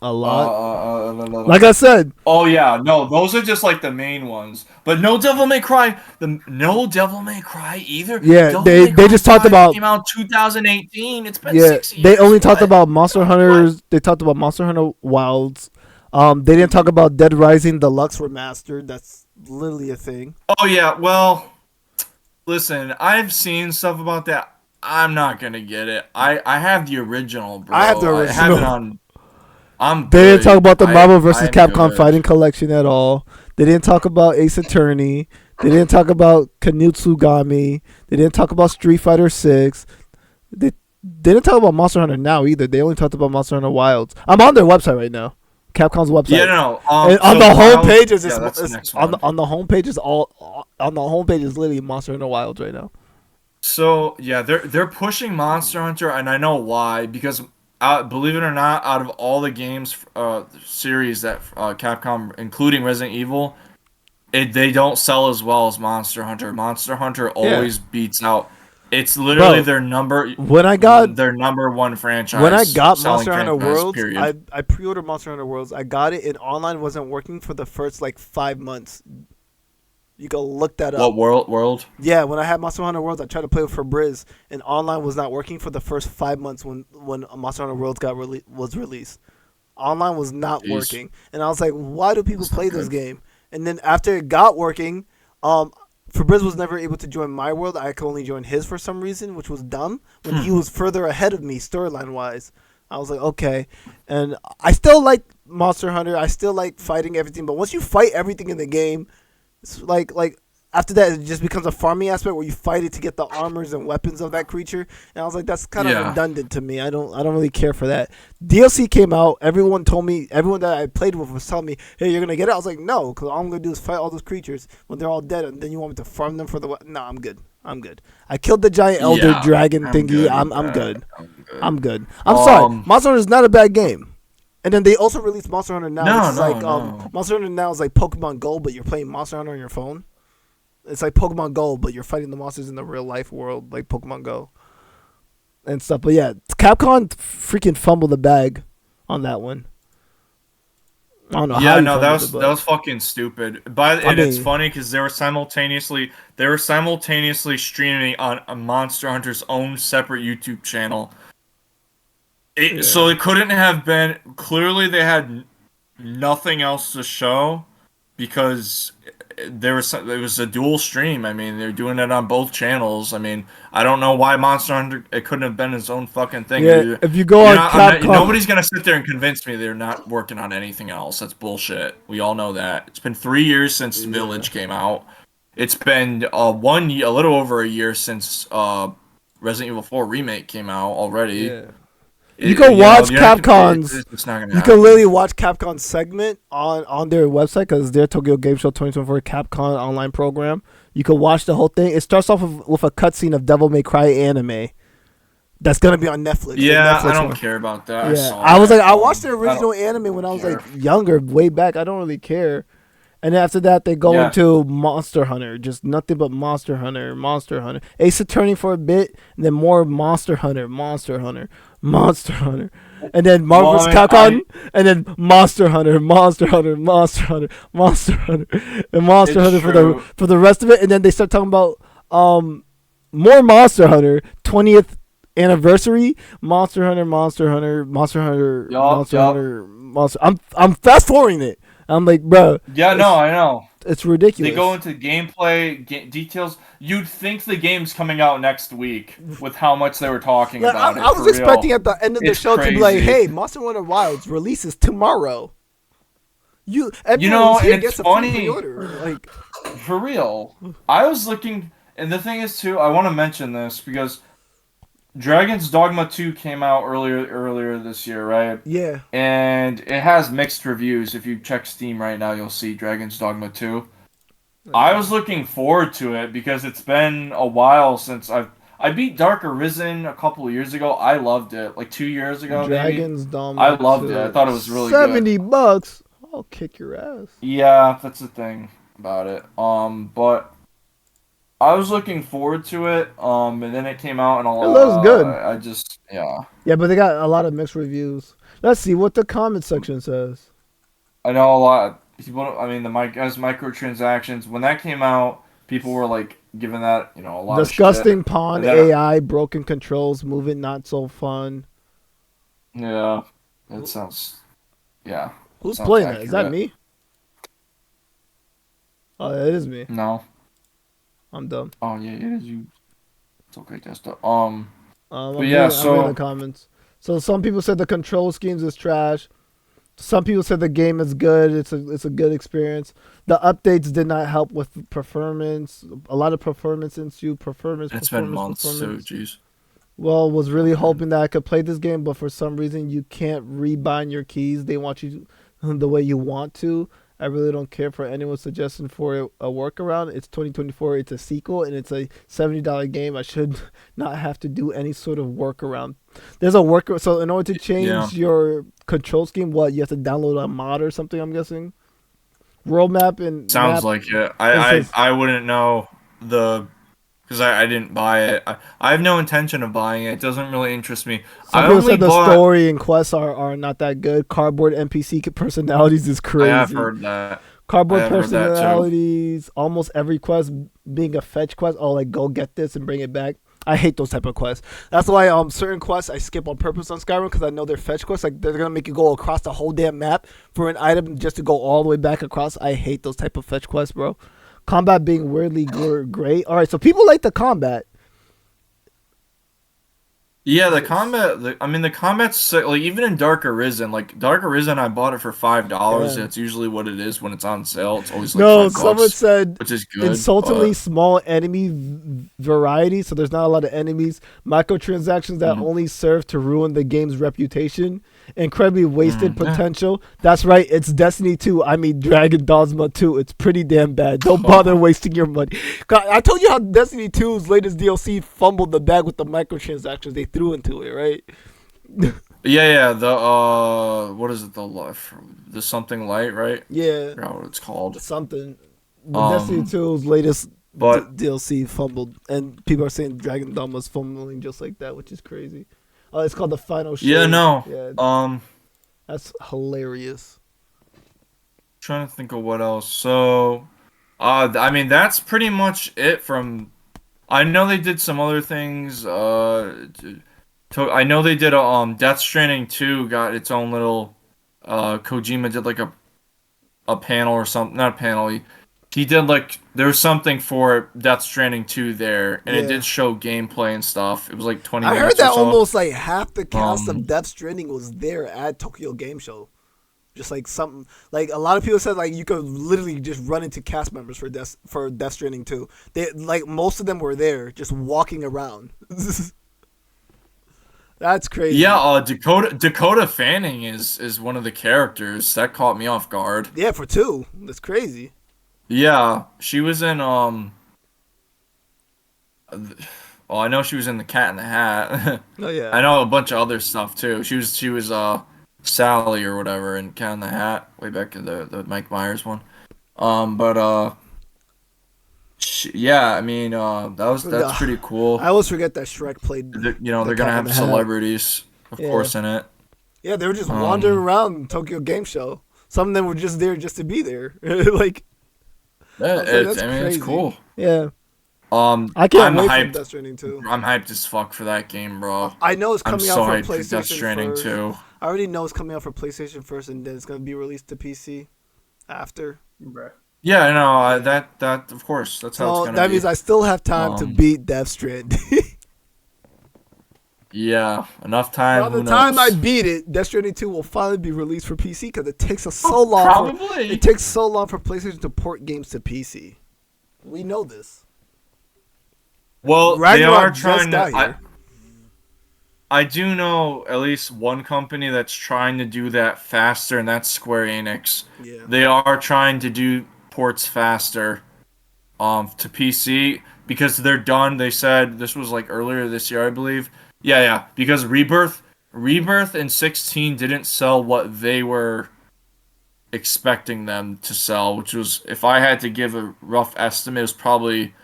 A lot. Like I said. Oh yeah, no, those are just like the main ones. But no Devil May Cry. No Devil May Cry either. Yeah, Devil they May Cry just talked 5 about. Came out 2018. It's been 6 years. They only talked about Monster Hunters. They talked about Monster Hunter Wilds. They didn't talk about Dead Rising Deluxe Remastered. That's literally a thing. Oh yeah, well, listen, I've seen stuff about that. I'm not gonna get it. I have the original, bro. I have the I have original. it on. I'm They didn't talk about the Marvel vs. I'm Capcom good. Fighting Collection at all. They didn't talk about Ace Attorney. They didn't talk about Kanutsugami. They didn't talk about Street Fighter 6. They didn't talk about Monster Hunter now either. They only talked about Monster Hunter Wilds. I'm on their website right now. Capcom's website. Yeah, no. And on the homepage is that's the next one. on the homepage is all on the homepage is literally Monster Hunter Wilds right now. So yeah, they're pushing Monster Hunter, and I know why. Because believe it or not, out of all the games series that Capcom, including Resident Evil, they don't sell as well as Monster Hunter. Monster Hunter Yeah, always beats out. It's literally bro. When their number one I franchise, got selling Monster Hunter franchise. Worlds, Period. I pre-ordered Monster Hunter Worlds. I got it, and online wasn't working for the first like 5 months. You can look that up. What world? Yeah, when I had Monster Hunter Worlds, I tried to play with Febreze, and online was not working for the first 5 months when Monster Hunter Worlds was released. Online was not Jeez. working, and I was like, why do people That's not play this good. game? And then after it got working, Febreze was never able to join my world. I could only join his for some reason, which was dumb. When he was further ahead of me storyline wise, I was like, okay. And I still like Monster Hunter. I still like fighting everything, but once you fight everything in the game, it's like after that it just becomes a farming aspect where you fight it to get the armors and weapons of that creature. And I was like, that's kind of Yeah. redundant to me. I don't really care for that. DLC came out. Everyone that I played with was telling me, hey, you're gonna get it. I was like, no, because all I'm gonna do is fight all those creatures when they're all dead, and then you want me to farm them for the nah, I'm good. I killed the giant elder Yeah, dragon I'm thingy. good I'm with good. that. I'm good. I'm good. I'm sorry. Monster Hunter is not a bad game. And then they also released Monster Hunter Now, which is like no. Monster Hunter Now is like Pokemon Go, but you're playing Monster Hunter on your phone. It's like Pokemon Go, but you're fighting the monsters in the real life world, like Pokemon Go and stuff. But yeah, Capcom freaking fumbled the bag on that one. I don't know how. Yeah, he no, fumbled it, but that was fucking stupid. And it's funny because they were simultaneously streaming on a Monster Hunter's own separate YouTube channel. So it couldn't have been. Clearly, they had nothing else to show because it was a dual stream. I mean, they're doing it on both channels. I mean, I don't know why Monster Hunter it couldn't have been its own fucking thing. yeah, if you go on Capcom, Nobody's gonna sit there and convince me they're not working on anything else. That's bullshit. We all know that. It's been 3 years since Village came out. It's been a little over a year since Resident Evil 4 remake came out already. Yeah. You can watch Capcom's. It's not gonna You happen. can literally watch Capcom's segment on their website because their Tokyo Game Show 2024 Capcom online program. You can watch the whole thing. It starts off with a cutscene of Devil May Cry anime. That's gonna be on Netflix. Yeah, Netflix I don't one. care about that. Yeah, I was saw like, that. I watched the original anime when I was like younger, way back. I don't really care. And then after that, they go into Monster Hunter, just nothing but Monster Hunter. Ace Attorney for a bit, and then more Monster Hunter, and then Marvel vs. Capcom, and then Monster Hunter, and Monster Hunter for the rest of it. And then they start talking about more Monster Hunter 20th anniversary, Monster Hunter. I'm fast forwarding it. I'm like, bro. Yeah, no, I know. It's ridiculous. They go into gameplay details. You'd think the game's coming out next week with how much they were talking about it. I was expecting at the end of the show to be like, crazy. hey, Monster Hunter Wilds releases tomorrow. And it's funny. Like, for real. I was looking, and the thing is too, I want to mention this because Dragon's Dogma 2 came out earlier this year, right? yeah. And it has mixed reviews. If you check Steam right now, you'll see Dragon's Dogma 2. I was looking forward to it because it's been a while since I beat Dark Arisen a couple of years ago. I loved it, like 2 years ago. Dragon's Dogma. I loved it. I thought it was really $70. good. I'll kick your ass. Yeah, that's the thing about it. But I was looking forward to it. And then it came out and all. It looks good. I just Yeah, but they got a lot of mixed reviews. Let's see what the comment section says. I know a lot. People, I mean, as microtransactions, when that came out, people were like giving that, a lot Disgusting of shit. pawn AI, broken controls, moving not so fun. Yeah, that sounds. Yeah. Who's sounds playing accurate. that? Is that me? Oh, it is me. No. I'm dumb. Oh yeah, it is you. It's okay, Testa. I'm in the comments. So some people said the control schemes is trash. Some people said the game is good. It's a good experience. The updates did not help with performance. A lot of performance ensued. It's been months, so jeez. Well, was really hoping that I could play this game, but for some reason you can't rebind your keys. They want you the way you want to. I really don't care for anyone's suggestion for a workaround. It's 2024. It's a sequel and it's a $70 game. I should not have to do any sort of workaround. There's a workaround. So in order to change your control scheme, what you have to download a mod or something? I'm guessing. World map and Sounds map, like it. I wouldn't know because I didn't buy it. I have no intention of buying it. It doesn't really interest me. Some people said the story and quests are not that good. Cardboard NPC personalities is crazy. I have heard that. Cardboard personalities, almost every quest being a fetch quest. Oh, like go get this and bring it back. I hate those type of quests. That's why certain quests I skip on purpose on Skyrim because I know they're fetch quests. Like they're gonna make you go across the whole damn map for an item just to go all the way back across. I hate those type of fetch quests, bro. Combat being weirdly great. All right, so people like the combat. Yeah, the combat. The combat's like even in Dark Arisen. Like Dark Arisen, I bought it for $5. That's usually what it is when it's on sale. It's always like $5, someone said which is good. Insultingly small enemy variety, so there's not a lot of enemies. Microtransactions that only serve to ruin the game's reputation. Incredibly wasted potential. That's right. It's Destiny 2. I mean Dragon Dogma 2. It's pretty damn bad. Don't bother wasting your money. God, I told you how Destiny 2's latest DLC fumbled the bag with the microtransactions they threw into it, right? Yeah. The what is it? The something light, right? Yeah. I forgot what it's called. Something. Destiny 2's latest DLC fumbled, and people are saying Dragon Dogma's fumbling just like that, which is crazy. It's called the final show. Yeah, no. Yeah, that's hilarious. Trying to think of what else. So, I mean, that's pretty much it from. I know they did some other things. I know they did a Death Stranding 2 got its own little. Kojima did like a panel or something. Not a panel. He did like there was something for Death Stranding 2 there, and it did show gameplay and stuff. It was like 20 minutes. I heard that or so. almost like half the cast of Death Stranding was there at Tokyo Game Show. Just like something like a lot of people said like you could literally just run into cast members for Death Stranding 2. They like most of them were there just walking around. That's crazy. Yeah, Dakota Fanning is one of the characters that caught me off guard. Yeah, for 2. That's crazy. Yeah, she was in I know she was in The Cat in the Hat. Oh yeah. I know a bunch of other stuff too. She was Sally or whatever in Cat in the Hat way back in the Mike Myers one. Yeah, I mean that's pretty cool. I always forget that Shrek played. They're gonna have celebrities, of course, in it. Yeah, they were just wandering around Tokyo Game Show. Some of them were just there just to be there. Like. It's cool. Yeah. I can't wait for Death Stranding 2. I'm hyped as fuck for that game, bro. I know it's coming out for PlayStation Death Stranding first. 2. I already know it's coming out for PlayStation first, and then it's gonna be released to PC after. Yeah, no, that of course that's how it's gonna be. That means I still have time to beat Death Stranding. Yeah, enough time. By the time I beat it, Death Stranding 2 will finally be released for PC because it takes so long. Probably. It takes so long for PlayStation to port games to PC. We know this. Well, Ragnarok they are trying just got to. here. I do know at least one company that's trying to do that faster, and that's Square Enix. Yeah. They are trying to do ports faster, to PC because they're done. They said this was like earlier this year, I believe. Yeah, because Rebirth and 16 didn't sell what they were expecting them to sell, which was, if I had to give a rough estimate, it was probably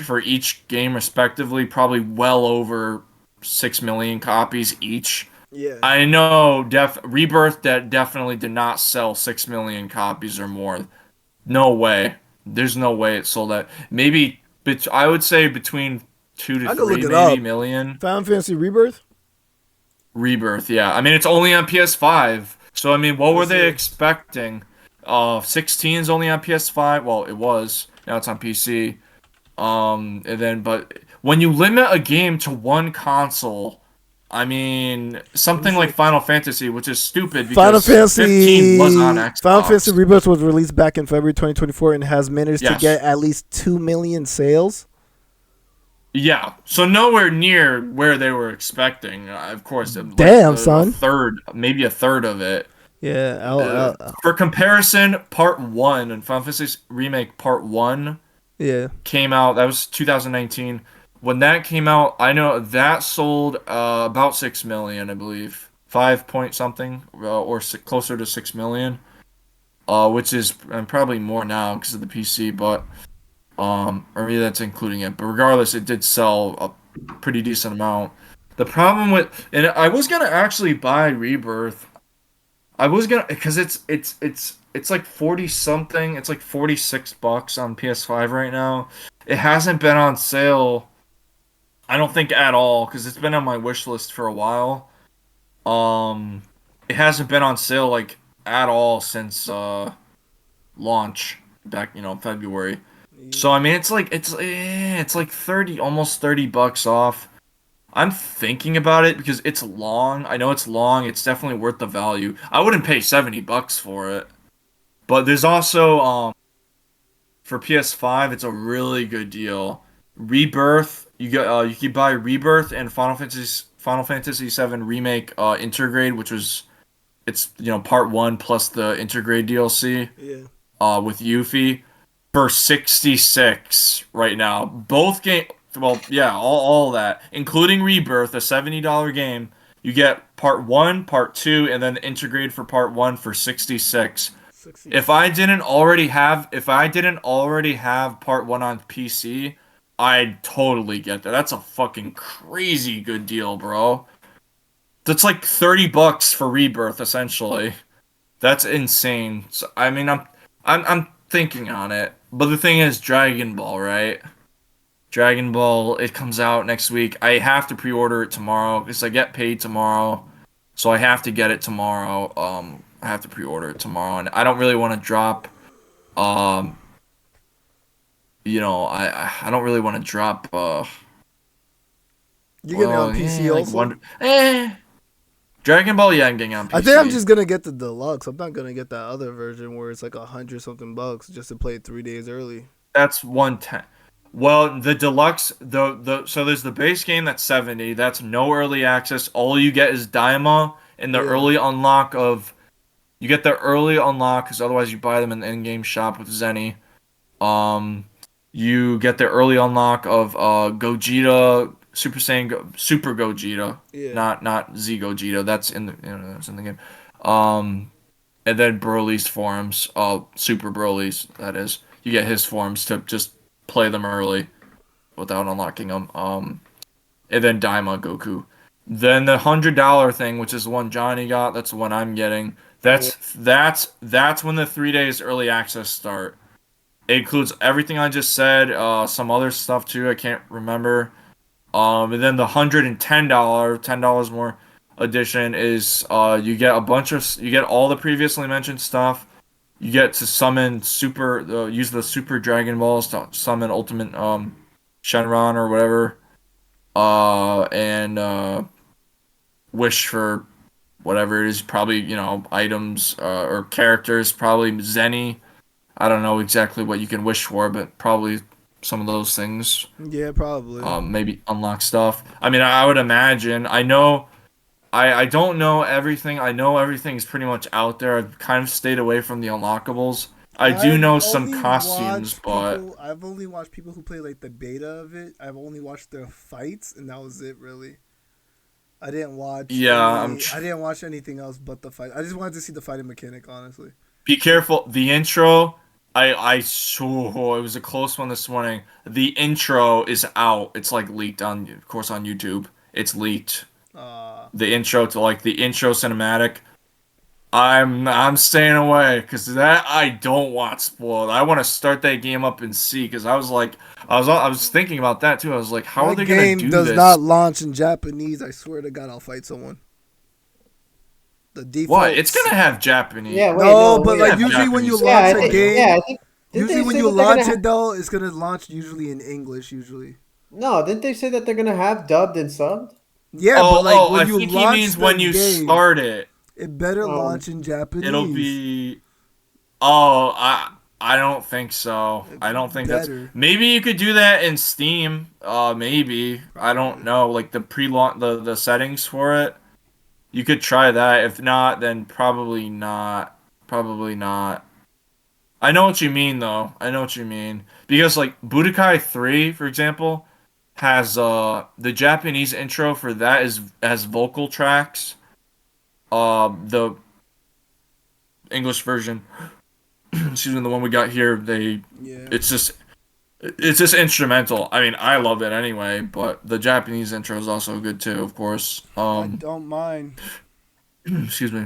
for each game respectively, probably well over 6 million copies each. Yeah. I know Rebirth that definitely did not sell 6 million copies or more. No way. There's no way it sold that. Maybe, I would say between 2 to 3 million. Final Fantasy Rebirth? Rebirth, yeah. I mean, it's only on PS5. So, I mean, what were they expecting? 16 is only on PS5. Well, it was. Now it's on PC. But when you limit a game to one console, I mean, something like Final Fantasy, which is stupid because 15 was on Xbox. Final Fantasy Rebirth was released back in February 2024 and has managed to get at least 2 million sales. Yeah, so nowhere near where they were expecting. Of course, damn, son. Maybe a third of it. Yeah, For comparison, Part 1 and Final Fantasy Remake Part 1 yeah. came out. That was 2019. When that came out, I know that sold about 6 million, I believe. 5 point something, or closer to 6 million. Which is probably more now because of the PC, but or maybe that's including it. But regardless, it did sell a pretty decent amount. The problem with, and I was gonna actually buy Rebirth. I was gonna, because it's like 40 something. It's like $46 on PS5 right now. It hasn't been on sale, I don't think at all, because it's been on my wish list for a while. Um, it hasn't been on sale like at all since launch back, February. So I mean, it's like 30, almost $30 off. I'm thinking about it because it's long. I know it's long. It's definitely worth the value. I wouldn't pay $70 for it. But there's also for PS5, it's a really good deal. Rebirth, you can buy Rebirth and Final Fantasy 7 Remake Intergrade, which was it's part 1 plus the Intergrade DLC Yeah. with Yuffie for 66 right now. Both game, well, yeah, all that, including Rebirth, a $70 game. You get part 1, part 2, and then integrate for part 1 for 66. 60. If I didn't already have part 1 on PC, I'd totally get that. That's a fucking crazy good deal, bro. That's like $30 for Rebirth essentially. That's insane. So, I mean, I'm thinking on it. But the thing is, Dragon Ball, right? Dragon Ball, it comes out next week. I have to pre-order it tomorrow because I get paid tomorrow, so I have to get it tomorrow. I have to pre-order it tomorrow, and I don't really want to drop. Um, I don't really want to drop. You getting it on Well, PC yeah, like also? one. Dragon Ball, yeah, I'm getting it on PC. I think I'm just gonna get the deluxe. I'm not gonna get that other version where it's like 100 something bucks just to play it 3 days early. That's 110. Well, the deluxe, so there's the base game that's 70. That's no early access. All you get is Daima and the Yeah. early unlock of. You get the early unlock because otherwise you buy them in the in-game shop with Zenny. Um, you get the early unlock of Gogeta, Super Saiyan, Super Gogeta, Yeah. not Z Gogeta. That's in the game. Um, and then Broly's forms, Super Broly's, that is. You get his forms to just play them early without unlocking them. And then Daima Goku. Then the $100 thing, which is the one Johnny got, that's the one I'm getting. Yeah. That's when the 3 days early access start. It includes everything I just said, some other stuff too. I can't remember. And then the $110 more edition is you get you get all the previously mentioned stuff. You get to summon use the Super Dragon Balls to summon Ultimate Shenron or whatever. And wish for whatever it is, probably, items or characters, probably Zenny. I don't know exactly what you can wish for, but probably some of those things. Yeah, probably. Maybe unlock stuff. I mean, I would imagine. I know. I don't know everything. I know everything's pretty much out there. I've kind of stayed away from the unlockables. I do know some costumes, but I've only watched people who play like the beta of it. I've only watched their fights, and that was it, really. I didn't watch. yeah, I didn't watch anything else but the fight. I just wanted to see the fighting mechanic, honestly. be careful. The intro, I saw it was a close one this morning. The intro is out. It's like leaked on, of course, on YouTube. It's leaked. The intro to like the intro cinematic. I'm staying away because that I don't want spoiled. I want to start that game up and see because I was thinking about that too. I was like, how are they gonna do does this? not launch in Japanese. I swear to God, I'll fight someone. The default. What? It's gonna have Japanese. Yeah, wait, No, but wait. like Yeah, usually when you Japanese. Yeah, launch I a think, game, yeah, I think. Didn't usually they when say you that they're launch gonna it though, it's gonna launch usually in English. Usually. No, didn't they say that they're gonna have dubbed and subbed? Yeah, but like when I you think he launch means the when you game, start it. it better Um, launch in Japanese. It'll be. Oh, I don't think so. It's I don't think that's. better. Maybe you could do that in Steam. Maybe I don't Probably. know. Like the pre-launch, the settings for it. You could try that. If not, then probably not. Probably not. I know what you mean, though. I know what you mean. Because, like, Budokai 3, for example, has the Japanese intro for that has vocal tracks. The English version, excuse me, the one we got here, Yeah. it's just instrumental. I mean, I love it anyway, but the Japanese intro is also good too, of course. I don't mind. Excuse me.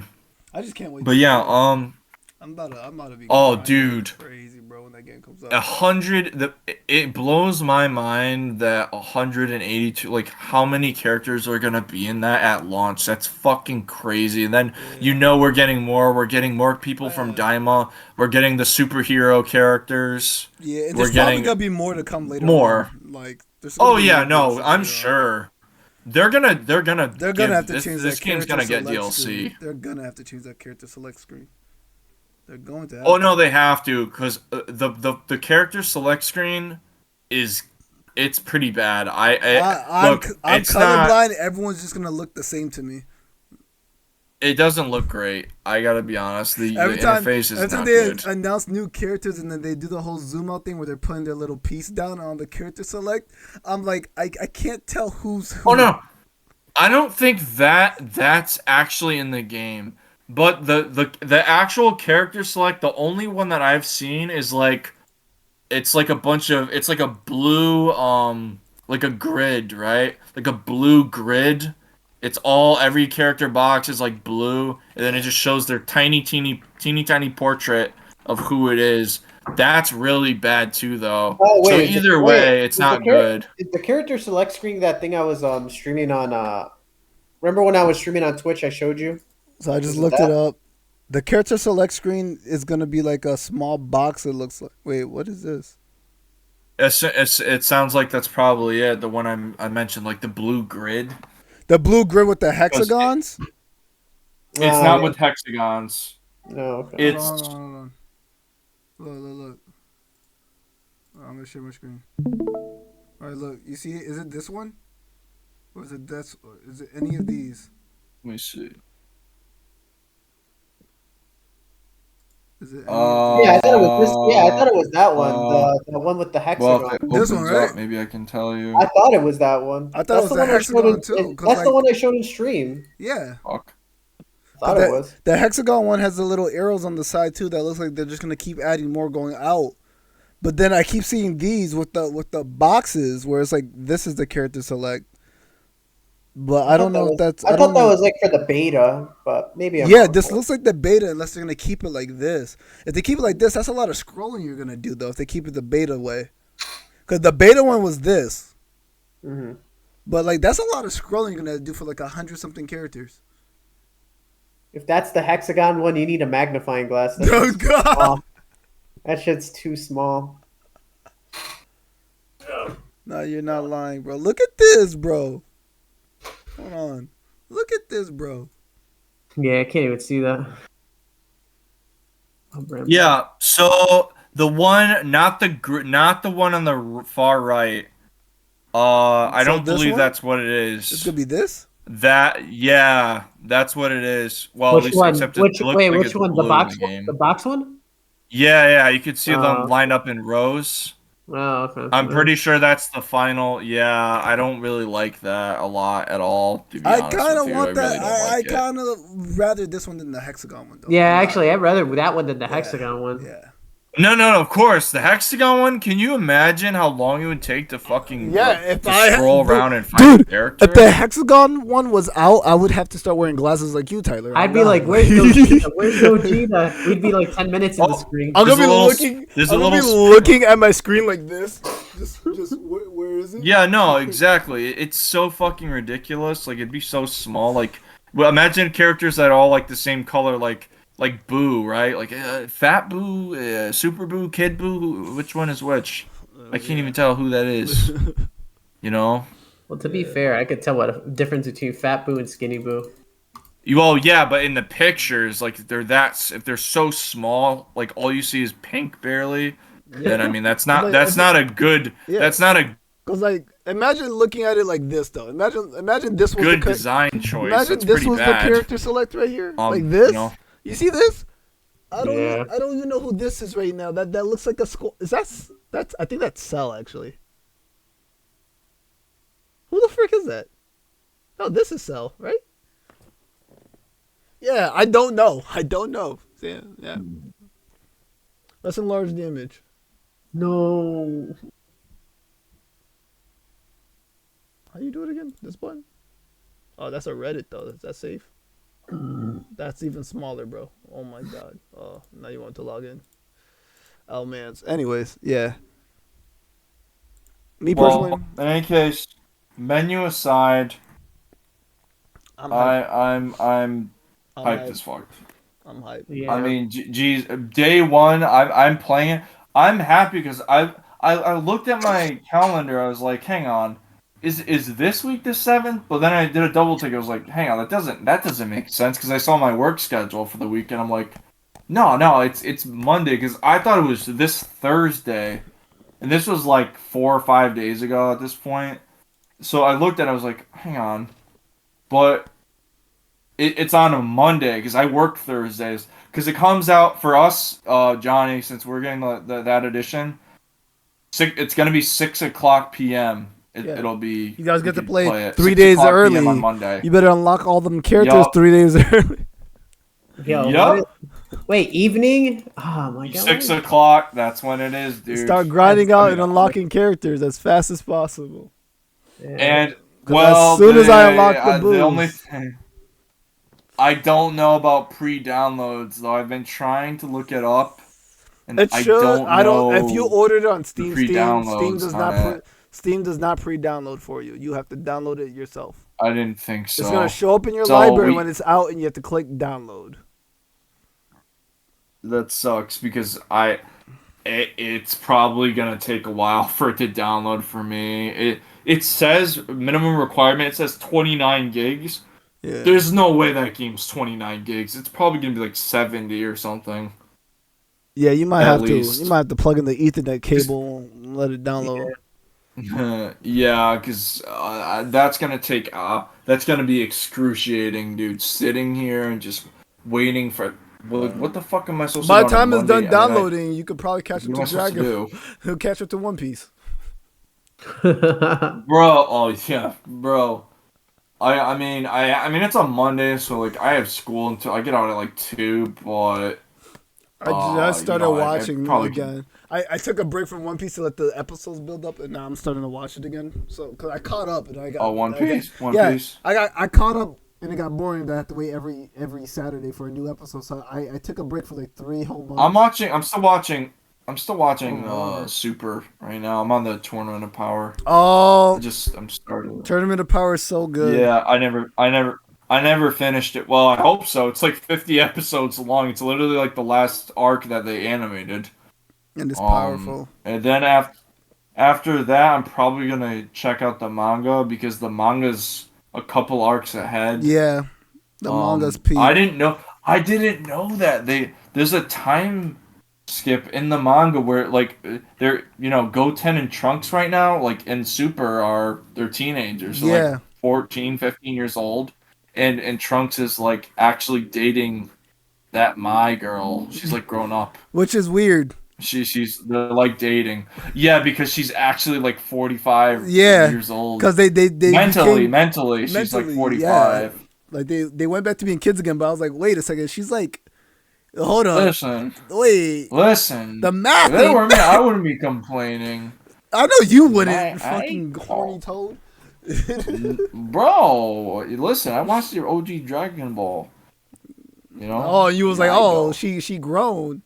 I just can't wait. But yeah, I'm about to be. oh, grinding dude. crazy, bro, when that game comes out. 100. It blows my mind that 182. Like, how many characters are gonna be in that at launch? That's fucking crazy. And then we're getting more. We're getting more people from Daima. We're getting the superhero characters. Yeah, and we're there's probably gonna be more to come later. More. On. Like, oh yeah, no, I'm sure. They're gonna have to change this game's gonna get DLC. Screen. They're gonna have to change that character select screen. They're going to. Oh no, they have to, because the character select screen it's pretty bad. I'm colorblind. Everyone's just gonna look the same to me. It doesn't look great. I gotta be honest. The interface is not good. They announce new characters and then they do the whole zoom out thing where they're putting their little piece down on the character select. I'm like, I can't tell who's who. Oh no, I don't think that's actually in the game. But the actual character select, the only one that I've seen is like, it's like a blue like a grid, right? Like a blue grid. It's every character box is like blue, and then it just shows their tiny portrait of who it is. That's really bad too, though. Oh, wait, so either way, it's not good. Is the character select screen that thing I was streaming on? Remember when I was streaming on Twitch? I showed you. So I just looked it up. The character select screen is gonna be like a small box. It looks like. Wait, what is this? It sounds like that's probably it. The one I mentioned, like the blue grid. The blue grid with the hexagons. It's not with hexagons. No, okay. It's. Hold on. Look. I'm gonna share my screen. All right, look. You see? Is it this one? Or is it this? Or is it any of these? Let me see. Is it yeah, I thought it was this. Yeah, I thought it was that one. The one with the hexagon. Well, this one, right? Up, maybe I can tell you. I thought it was that one. I thought it was the hexagon too. That's the one I showed in stream. Yeah. Fuck. Thought it was. The hexagon one has the little arrows on the side too. That looks like they're just gonna keep adding more going out. But then I keep seeing these with the boxes where it's like this is the character select. But I don't know if that's. I thought that was like for the beta, but maybe. This looks like the beta unless they're gonna keep it like this. If they keep it like this, that's a lot of scrolling you're gonna do though. If they keep it the beta way, because the beta one was this. Mm-hmm. But like that's a lot of scrolling you're gonna do for like 100-something characters. If that's the hexagon one, you need a magnifying glass. Oh God! That shit's too small. No, you're not lying, bro. Look at this, bro. Hold on. Look at this, bro. Yeah, I can't even see that. Yeah, so the one, not the one on the far right. I don't believe that's what it is. It's gonna be this. That's what it is. Well, which at least one? Except which one? The box one? The box one? Yeah, you could see them lined up in rows. Oh, okay. I'm pretty sure that's the final. Yeah, I don't really like that a lot at all. To be honest kind of with you. want that. I kind of rather this one than the hexagon one, though. Yeah, actually, I'd rather that one than the hexagon one. Yeah. No, of course. The hexagon one, can you imagine how long it would take to fucking scroll around and find a character? If the hexagon one was out, I would have to start wearing glasses like you, Tyler. I'd be like, where's Gogeta? Where's Gogeta? We'd be like 10 minutes in the screen. I'm gonna be looking at my screen like this. Just where is it? Yeah, no, exactly. It's so fucking ridiculous. Like, it'd be so small. Like, well, imagine characters that are all like the same color, like Boo, right? Like Fat Boo, Super Boo, Kid Boo. Which one is which? I can't even tell who that is. You know? Well, to be fair, I could tell what a difference between Fat Boo and Skinny Boo. Well, yeah, but in the pictures, like if they're so small, like all you see is pink barely. Then I mean that's not a good. Yeah. That's not a. Cause like Imagine looking at it like this, though. Imagine this was Good design choice. Imagine That's this pretty was bad. the character select right here, like You this. know. You see this? I Yeah. don't even know who this is right now. That looks like a skull. Is that's I think that's Cell actually. Who the frick is that? No, this is Cell, right? Yeah, I don't know. Yeah. Let's enlarge the image. No. How do you do it again? This button? Oh, that's a Reddit though. Is that safe? That's even smaller, bro. Oh my god. Oh, now you want to log in. Oh man. Anyways, yeah. Me personally, Well, in any case, menu aside, I'm hyped. I'm I'm hyped hyped. as fuck. I'm hyped. Yeah. I mean, geez, day one, I'm playing it. I'm happy because I looked at my calendar. I was like, hang on, is this week the 7th? But then I did a double take. I was like, hang on, that doesn't make sense because I saw my work schedule for the week and I'm like, no, it's Monday because I thought it was this Thursday, and this was like 4 or 5 days ago at this point. So I looked at it. I was like, hang on, but it's on a Monday because I work Thursdays. Because it comes out for us, Johnny, since we're getting that edition. It's gonna be 6 o'clock p.m. Yeah. It'll be. You guys get to play it 3 6 days o'clock early. PM on Monday. You better unlock all them characters Yup. 3 days early. Yo, Yup. wait, evening? Oh my god. 6 o'clock. That's when it is, dude. Start grinding out and mean, unlocking characters as fast as possible. Yeah. And 'Cause well, as soon as I unlock the the only boost. thing. I don't know about pre-downloads though. I've been trying to look it up, and It I should. don't know. I don't. If you ordered it on Steam, pre-downloads Steam does not pre-download for you. You have to download it yourself. I didn't think so. It's gonna show up in your So library we- when it's out, and you have to click download. That sucks because it's probably gonna take a while for it to download for me. It says minimum requirement. It says 29 gigs. Yeah. There's no way that game's 29 gigs. It's probably gonna be like 70 or something. Yeah, you might At have least. to. You might have to plug in the Ethernet cable and let it download. Yeah, because that's gonna be excruciating, dude. Sitting here and just waiting for what the fuck am I supposed By to the do on time it's Monday? done downloading, you could probably catch What up am I to supposed to Dragon. do? He'll catch up to One Piece. Bro, oh yeah, bro. I mean it's on Monday, so like I have school until I get out at like 2, but I just started I watching probably again. I took a break from One Piece to let the episodes build up, and now I'm starting to watch it again. So, cause I caught up and I got One Piece. I caught up and it got boring. That I have to wait every Saturday for a new episode. So I took a break for like 3 whole months. I'm still watching Super right now. I'm on the Tournament of Power. Oh, I'm starting. Tournament of Power is so good. Yeah, I never finished it. Well, I hope so. It's like 50 episodes long. It's literally like the last arc that they animated. And it's powerful. And then after that, I'm probably gonna check out the manga because the manga's a couple arcs ahead. Yeah, the manga's peak. I didn't know that there's a time skip in the manga where like they're Goten and Trunks right now like in Super they're teenagers, so like 14, 15 years old, and Trunks is like actually dating that Mai girl. She's like grown up, which is weird. They're like dating, because she's actually like 45 years old. Because they mentally she's like 45. Yeah. Like they went back to being kids again, but I was like, wait a second, she's like, hold on, listen, the math. If it were me, I wouldn't be complaining. I know you wouldn't, fucking horny toad. Bro, listen, I watched your OG Dragon Ball. Oh, you was like, oh, she grown.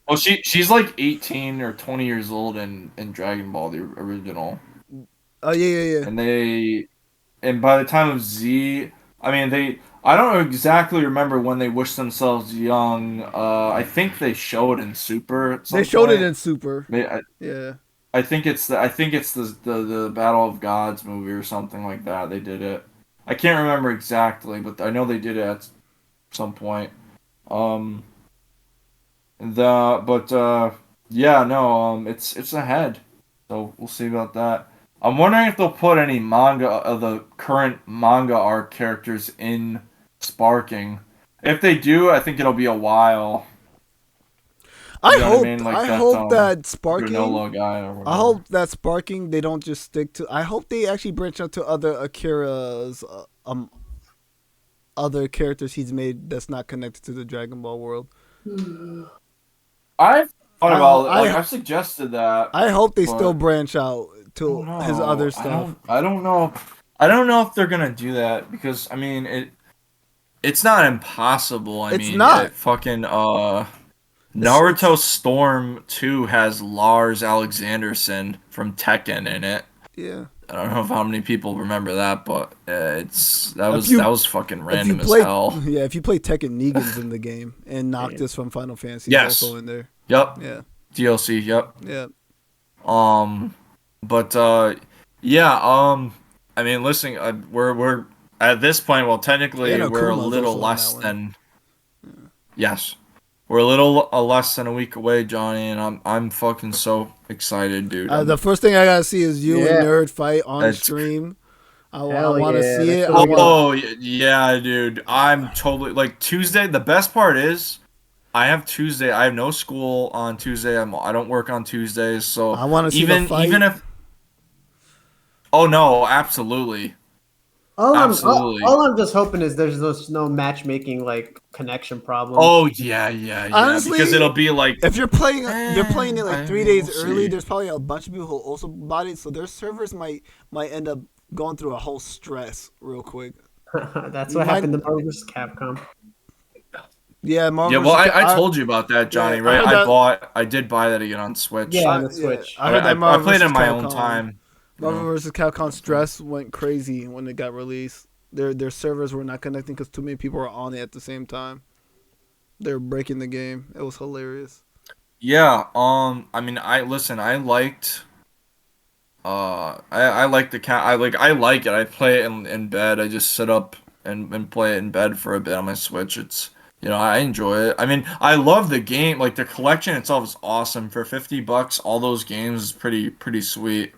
Well, she's like 18 or 20 years old in Dragon Ball, the original. Oh yeah. And by the time of Z, I mean I don't exactly remember when they wished themselves young. I think they showed in Super. They showed it in Super. Yeah. I think it's the Battle of Gods movie or something like that. They did it. I can't remember exactly, but I know they did it at some point. It's ahead. So we'll see about that. I'm wondering if they'll put any manga of the current manga arc characters in Sparking. If they do, I think it'll be a while. You know what I mean? Like I that hope that Granola guy or whatever. I hope that Sparking they don't just stick to. I hope they actually branch out to other Akira's other characters he's made that's not connected to the Dragon Ball world. I've thought about I've suggested that. I hope they still branch out to his other stuff. I don't know. I don't know if they're gonna do that because I mean it's not impossible. It's not. Fucking Naruto Storm 2 has Lars Alexanderson from Tekken in it. Yeah. I don't know how many people remember that, but that was fucking random as hell. Yeah, if you play Tekken, Negan's in the game, and Noctis from Final Fantasy is also in there. Yep. Yeah. DLC. Yep. Yeah. But yeah. I mean, listen, we're at this point. Well, technically, we're a little less than. Yes. We're a little less than a week away, Johnny, and I'm fucking so excited, dude. The first thing I gotta see is you and Nerd fight on stream. I want to see it. Oh yeah, dude. I'm totally like Tuesday. The best part is, I have Tuesday. I have no school on Tuesday. I don't work on Tuesdays, so I want to see the fight. Even if. Oh no! Absolutely. All I'm just hoping is there's no matchmaking like connection problems. Oh yeah. Honestly, because it'll be like if you're playing it like 3 days early. There's probably a bunch of people who also bought it, so their servers might end up going through a whole stress real quick. That's what happened to Marvel vs. Capcom. Yeah, Marvel. Yeah, well, I told you about that, Johnny. Yeah, right? I did buy that again on Switch. Yeah, on the Switch. I played it in my own time. Marvel vs. Capcom stress went crazy when it got released. Their servers were not connecting because too many people were on it at the same time. They were breaking the game. It was hilarious. Yeah. I mean, I liked. I like the cat. I like it. I play it in bed. I just sit up and play it in bed for a bit on my Switch. It's I enjoy it. I mean, I love the game. Like the collection itself is awesome. For $50, all those games is pretty sweet.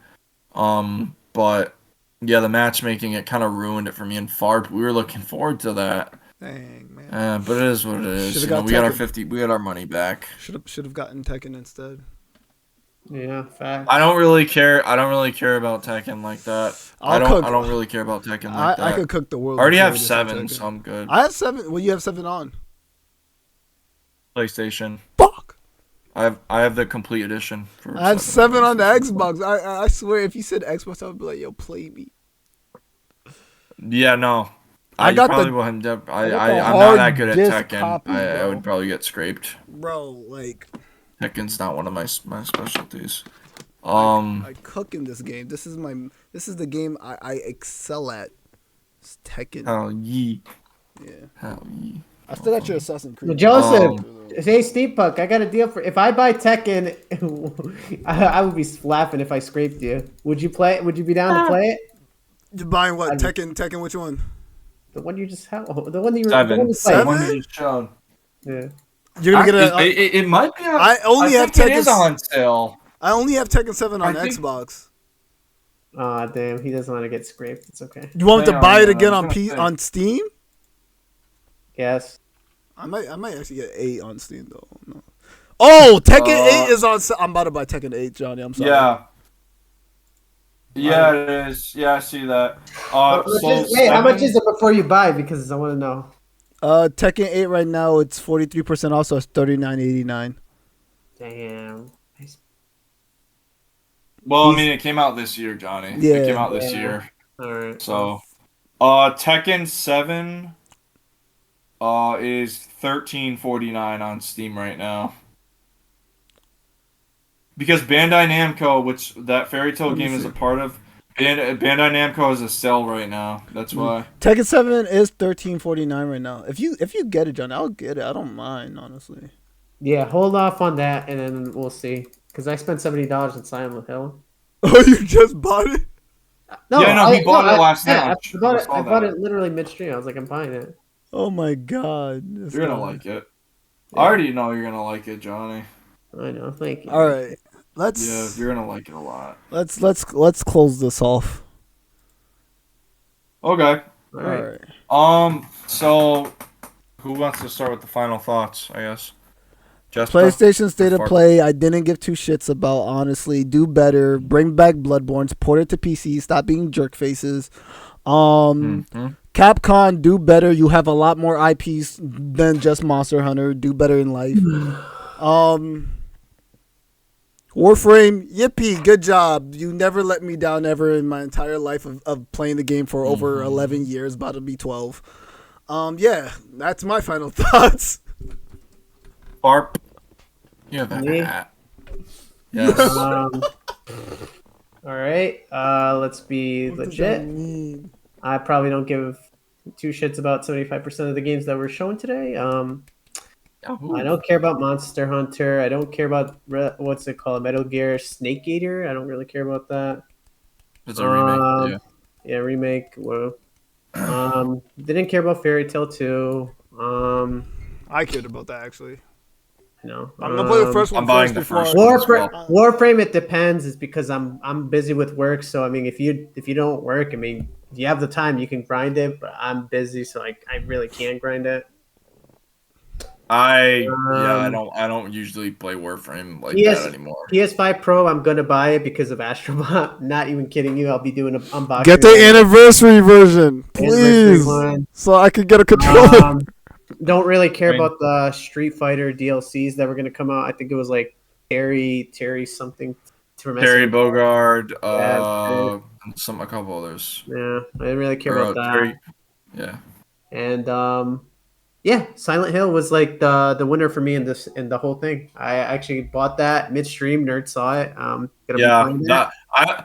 But yeah, the matchmaking, it kind of ruined it for me and Fart. We were looking forward to that. Dang, man. But it is what it is. We got our money back. Should have gotten Tekken instead. Yeah, fact. I don't really care about Tekken like that. I don't really care about Tekken like that. I could cook the world. I already have 7, so I'm good. I have 7. Well, you have 7 on PlayStation. Fuck. I have the complete edition. I have 7 on the Xbox. I swear, if you said Xbox, I would be like, "Yo, play me." Yeah, no. I'm not that good at Tekken. I would probably get scraped. Bro, like Tekken's not one of my specialties. I cook in this game. This is the game I excel at. It's Tekken. Hell yeah. Yeah. Hell yeah. I still got your Assassin's Creed. Joseph, hey Steve Puck, I got a deal for if I buy Tekken. I would be laughing if I scraped you. Would you play? Would you be down to play it? You're buying what? Tekken? Which one? The one you just have. The one that you 7. The one you just showed. Yeah. You're gonna get it might be. I only have Tekken. It is on sale. I only have Tekken 7 on Xbox. Aw, damn. He doesn't want to get scraped. It's okay. You want to buy it again on Steam? Yes. I might actually get 8 on Steam though. No. Oh, Tekken 8 is on. I'm about to buy Tekken 8, Johnny. I'm sorry. Yeah. Yeah, it is. Yeah, I see that. How much is it before you buy? Because I want to know. Tekken 8 right now it's 43% off, so it's $39.89. Damn. Well, I mean, it came out this year, Johnny. Yeah. It came out this year. All right. So, Tekken 7 is $13.49 on Steam right now. Because Bandai Namco, which that Fairy Tail game is a part of, Bandai Namco has a sale right now. That's why. Tekken 7 is $13.49 right now. If you get it, John, I'll get it. I don't mind, honestly. Yeah, hold off on that, and then we'll see. Because I spent $70 in Silent Hill. Oh, you just bought it? No, he bought it last night. I bought it literally midstream. I was like, I'm buying it. Oh my god. You're gonna like it. I already know you're gonna like it, Johnny. I know. Thank you. All right. Yeah, you're gonna like it a lot. Let's close this off. Okay. All All right. right. So who wants to start with the final thoughts? I guess. Jessica. PlayStation State of Or Play, I didn't give two shits about, honestly. Do better. Bring back Bloodborne. Port it to PC. Stop being jerk faces. Mhm. Capcom, do better. You have a lot more IPs than just Monster Hunter. Do better in life. Warframe, yippee, good job. You never let me down ever in my entire life of playing the game for over 11 years, about to be 12. Yeah, that's my final thoughts. Barp. You have a Me? hat. Yes. All right. Let's be What does that legit. mean? I probably don't give two shits about 75% of the games that were shown today. I don't care about Monster Hunter. I don't care about what's it called, Metal Gear Snake Eater. I don't really care about that. It's a remake. Yeah. Yeah, remake. Whoa. Didn't care about Fairy Tail 2. I cared about that, actually. No. I'm going to play the first one I'm buying first the before. first one as well. Warframe. It depends. It's because I'm busy with work. So I mean, if you don't work, I mean, if you have the time, you can grind it. But I'm busy, so I really can't grind it. I don't usually play Warframe like that anymore. PS5 Pro, I'm gonna buy it because of Astrobot. Not even kidding you. I'll be doing an unboxing. Get the anniversary version, please, one. so I can get a controller. Don't really care about the Street Fighter DLCs that were gonna come out. I think it was like Terry something. Terry Bogard, Yeah, a couple others. Yeah, I didn't really care about that. Terry, yeah. And yeah, Silent Hill was like the winner for me in the whole thing. I actually bought that midstream. Nerd saw it.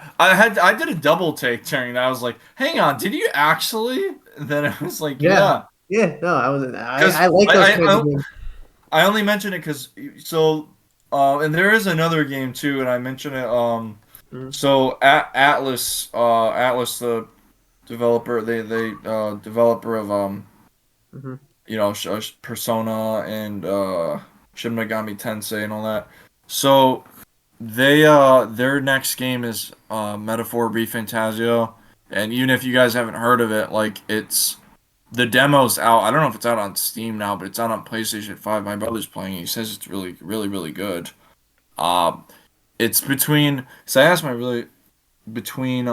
I did a double take during that. I was like, "Hang on, did you actually?" And then I was like, "Yeah." Yeah, no, I wasn't. I like those kinds of games. I only mention it because and there is another game too, and I mention it. So Atlas, the developer, they developer of Persona and Shin Megami Tensei and all that. So they their next game is Metaphor ReFantazio, and even if you guys haven't heard of it, like the demo's out. I don't know if it's out on Steam now, but it's out on PlayStation 5. My brother's playing it. He says it's really, really, really good. It's between. So I asked between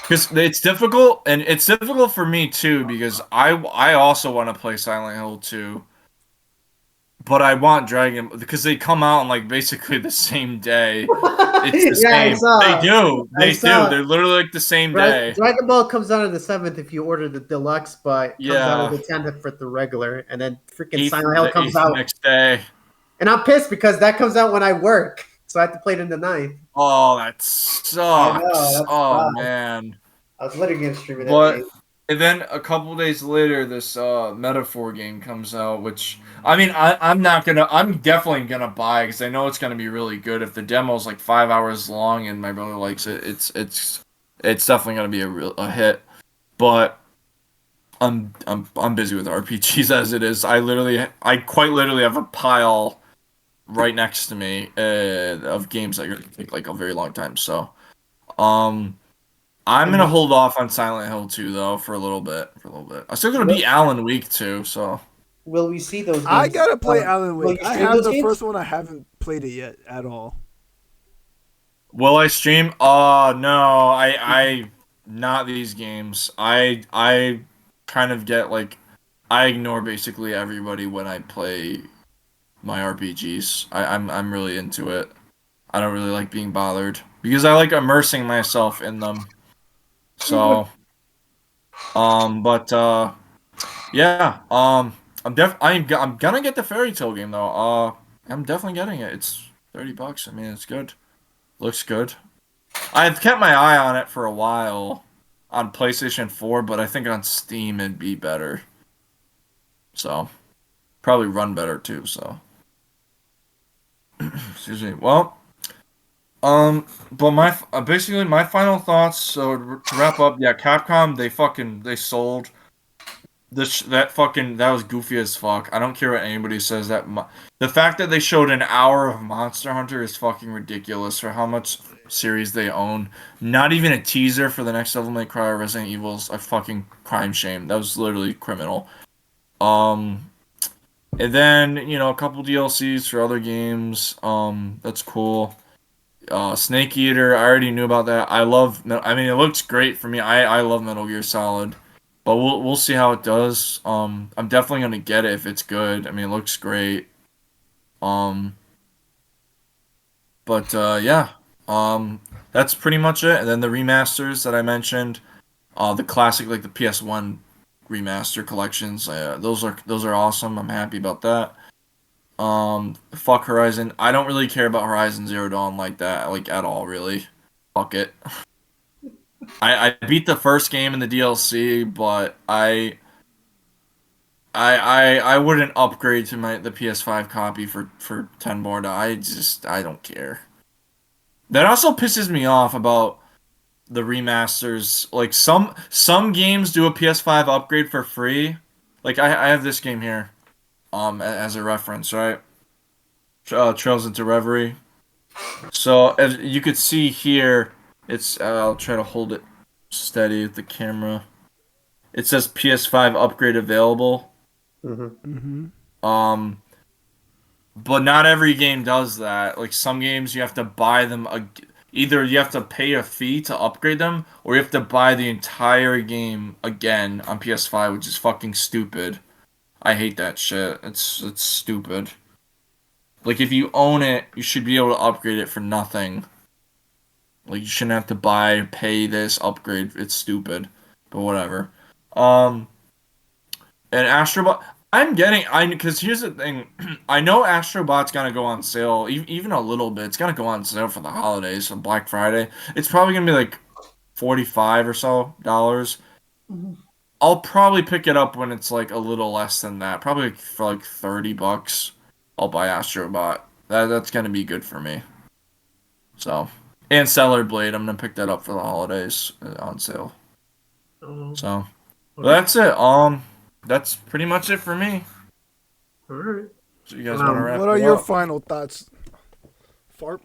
because it's difficult, and it's difficult for me too because I also want to play Silent Hill 2, but I want Dragon because they come out on like basically the same day. It's the same. They do. They're literally like the same day. Dragon Ball comes out on the 7th if you order the deluxe, but comes out on the 10th for the regular, and then freaking Silent Hill comes out next day. And I'm pissed because that comes out when I work, so I have to play it in the 9th. Oh, that sucks. Man. I was literally gonna stream it that day. And then a couple days later, this Metaphor game comes out, which I mean, I'm definitely gonna buy because I know it's gonna be really good. If the demo's like 5 hours long and my brother likes it, it's definitely gonna be a hit. But I'm busy with RPGs as it is. I quite literally have a pile right next to me of games that are gonna take like a very long time. So, I'm gonna hold off on Silent Hill 2 though for a little bit. I'm still gonna beat Alan Wake 2. So, will we see those games? I gotta play Alan Wake. I have the games? first one. I haven't played it yet at all. Will I stream? No, I not these games. I kind of get like I ignore basically everybody when I play my RPGs. I'm really into it. I don't really like being bothered because I like immersing myself in them. So, yeah, I'm gonna get the Fairy Tail game though. I'm definitely getting it. It's $30. I mean, it's good. Looks good. I've kept my eye on it for a while on PlayStation 4, but I think on Steam it'd be better. So, probably run better too. So, excuse me. Well. But basically my final thoughts. So to wrap up, yeah, Capcom they sold. That was goofy as fuck. I don't care what anybody says. The fact that they showed an hour of Monster Hunter is fucking ridiculous for how much series they own. Not even a teaser for the next Devil May Cry or Resident Evil's a fucking crime shame. That was literally criminal. And then a couple DLCs for other games. That's cool. Snake Eater, I already knew about that. I mean, it looks great for me. I love Metal Gear Solid. But we'll see how it does. I'm definitely gonna get it if it's good. I mean, it looks great. But yeah. That's pretty much it. And then the remasters that I mentioned, the classic like the PS1 remaster collections, those are awesome. I'm happy about that. Fuck Horizon. I don't really care about Horizon Zero Dawn like that, like at all, really. Fuck it. I beat the first game in the DLC, but I wouldn't upgrade to the PS5 copy for $10 more. I don't care. That also pisses me off about the remasters. Like some games do a PS5 upgrade for free. Like I have this game here, as a reference, right? Trails into Reverie. So as you could see here, it's I'll try to hold it steady with the camera. It says PS5 upgrade available. But not every game does that. Like some games you have to buy them. Either you have to pay a fee to upgrade them, or you have to buy the entire game again on PS5, which is fucking stupid. I hate that shit. It's stupid. Like if you own it, you should be able to upgrade it for nothing. Like you shouldn't have to pay this upgrade. It's stupid, but whatever. And Astrobot, because here's the thing, I know Astrobot's gonna go on sale, even a little bit. It's gonna go on sale for the holidays, on Black Friday. It's probably gonna be like $45 or so dollars. I'll probably pick it up when it's like a little less than that. Probably for like $30. I'll buy Astrobot. That's gonna be good for me. So, and Stellar Blade, I'm gonna pick that up for the holidays on sale. So, well, that's it. That's pretty much it for me. All right. So you guys want to wrap? What are your final thoughts, Farp?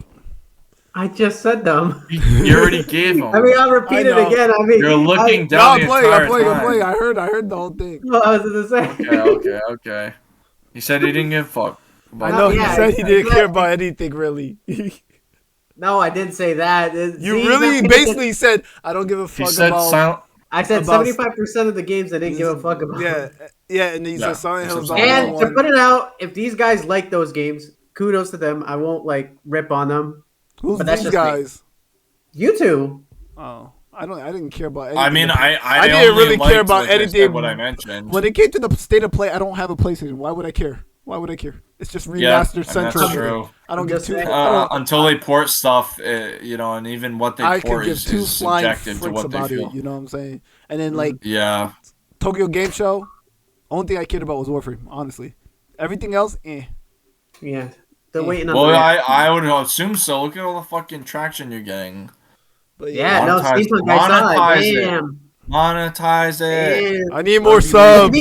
I just said them. You already gave them. I mean, I'll repeat it again. I mean, you're looking down the entire time. I'm playing. I heard the whole thing. Well, I was gonna say. Okay. He said he didn't give a fuck. I know he said he didn't care about anything really. No, I didn't say that. Basically said I don't give a fuck about. I said 75% of the games I didn't give a fuck about. Yeah, and he said Silent Hill's on and to put it out, if these guys like those games, kudos to them. I won't rip on them. Who's these guys? You two. Oh, I didn't care about anything. I mean, I didn't really care about anything. What I mentioned. When it came to the state of play, I don't have a PlayStation. Why would I care? It's just remastered central. That's true. I don't give two. Until they port stuff, and even what they port is subjective to what they feel. You know what I'm saying? And then Tokyo Game Show. Only thing I cared about was Warframe. Honestly, everything else, Yeah, they're waiting on. Well, I would assume so. Look at all the fucking traction you're getting. But monetize it. I need more subs.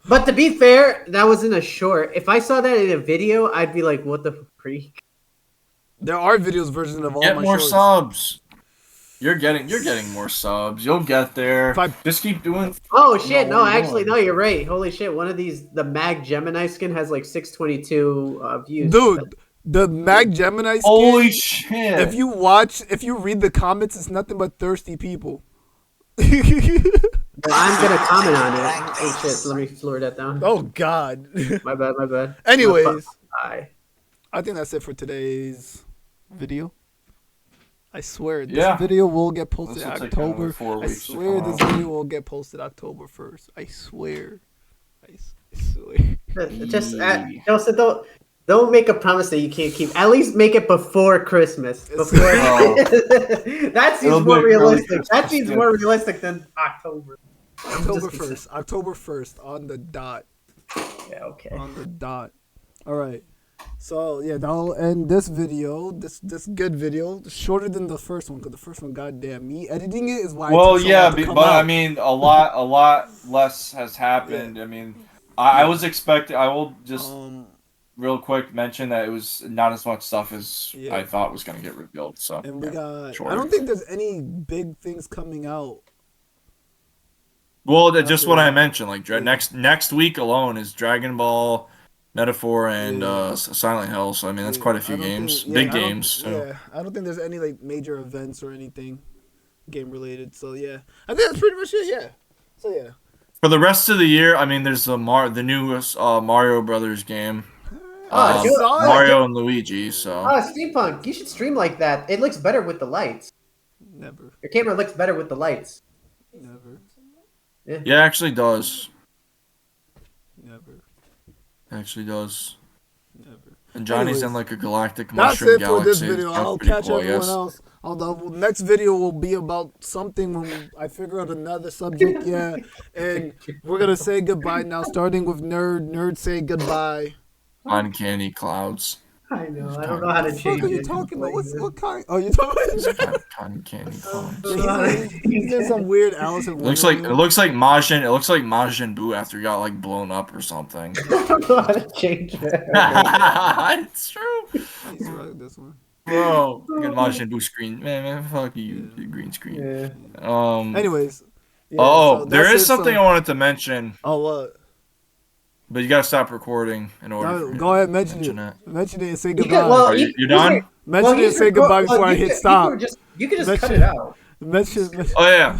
But to be fair, that was in a short. If I saw that in a video, I'd be like, "What the freak?" There are videos versions of all my more shorts. Subs. You're getting more subs. You'll get there. Just keep doing. Oh shit! No, actually, no. You're right. Holy shit! One of these, the Mag Gemini skin has 622 views. Dude, the Mag Gemini skin. Holy shit! If you read the comments, it's nothing but thirsty people. Well, I'm gonna comment on it. Oh shit! Let me slow that down. Oh god. My bad. Anyways, I think that's it for today's video. I swear this video will get posted October. I swear this video will get posted October 1st. I swear. Just don't make a promise that you can't keep. At least make it before Christmas. That seems more realistic. That seems more realistic than October. October 1st on the dot. Yeah, okay. On the dot. All right. So yeah, that'll end this video. This good video, shorter than the first one, because the first one, goddamn, me editing it is why. Well, it took so yeah, long to come but I out. mean, a lot less has happened. Yeah. I mean, I was expecting. I will just Um, real quick mention that it was not as much stuff as Yeah. I thought was going to get revealed. So and we yeah, got. shorter. I don't think there's any big things coming out. Well, just After what I that. mentioned. Like Yeah. next week alone is Dragon Ball, Metaphor, and Yeah. Silent Hill. So I mean, that's Yeah, quite a I few don't games, think. Yeah, big I don't. games. So. Yeah, I don't think there's any like major events or anything game related. So yeah, I think that's pretty much it. Yeah. So yeah. For the rest of the year, I mean, there's the newest Mario Brothers game, I do it. saw it. Mario and Luigi. So Steampunk, you should stream like that. It looks better with the lights. Never. Your camera looks better with the lights. Never. yeah, it actually does. Never. It actually does. Never. And Johnny's Anyways, in like a galactic That's mushroom it for galaxy. this video. That's I'll pretty catch cool, I everyone guess. else. The next video will be about something when I figure out another subject. Yeah, and we're gonna say goodbye now. Starting with Nerd. Nerd, say goodbye. Uncanny clouds. I know. I don't know how to What the change fuck are you it. talking about? What kind? Oh, you talking about? Uncanny clouds. He's in some weird Alice in It Wonderland. looks like Majin. It looks like Majin Buu after he got like blown up or something. I don't know how to change it. It's true, He's right, this one. bro. Get Majin Buu screen, man. Fuck you, you green screen. Yeah. Anyways. Yeah, Oh, so there that's is it, something so- I wanted to mention, Oh, what? but you gotta stop recording in order. No, for me go to ahead, mention it. it. Mention it and say You goodbye. could, well, Are you done? Mention it and say goodbye before I hit stop. You could just cut Mention- it out. Mention. Oh, Oh yeah.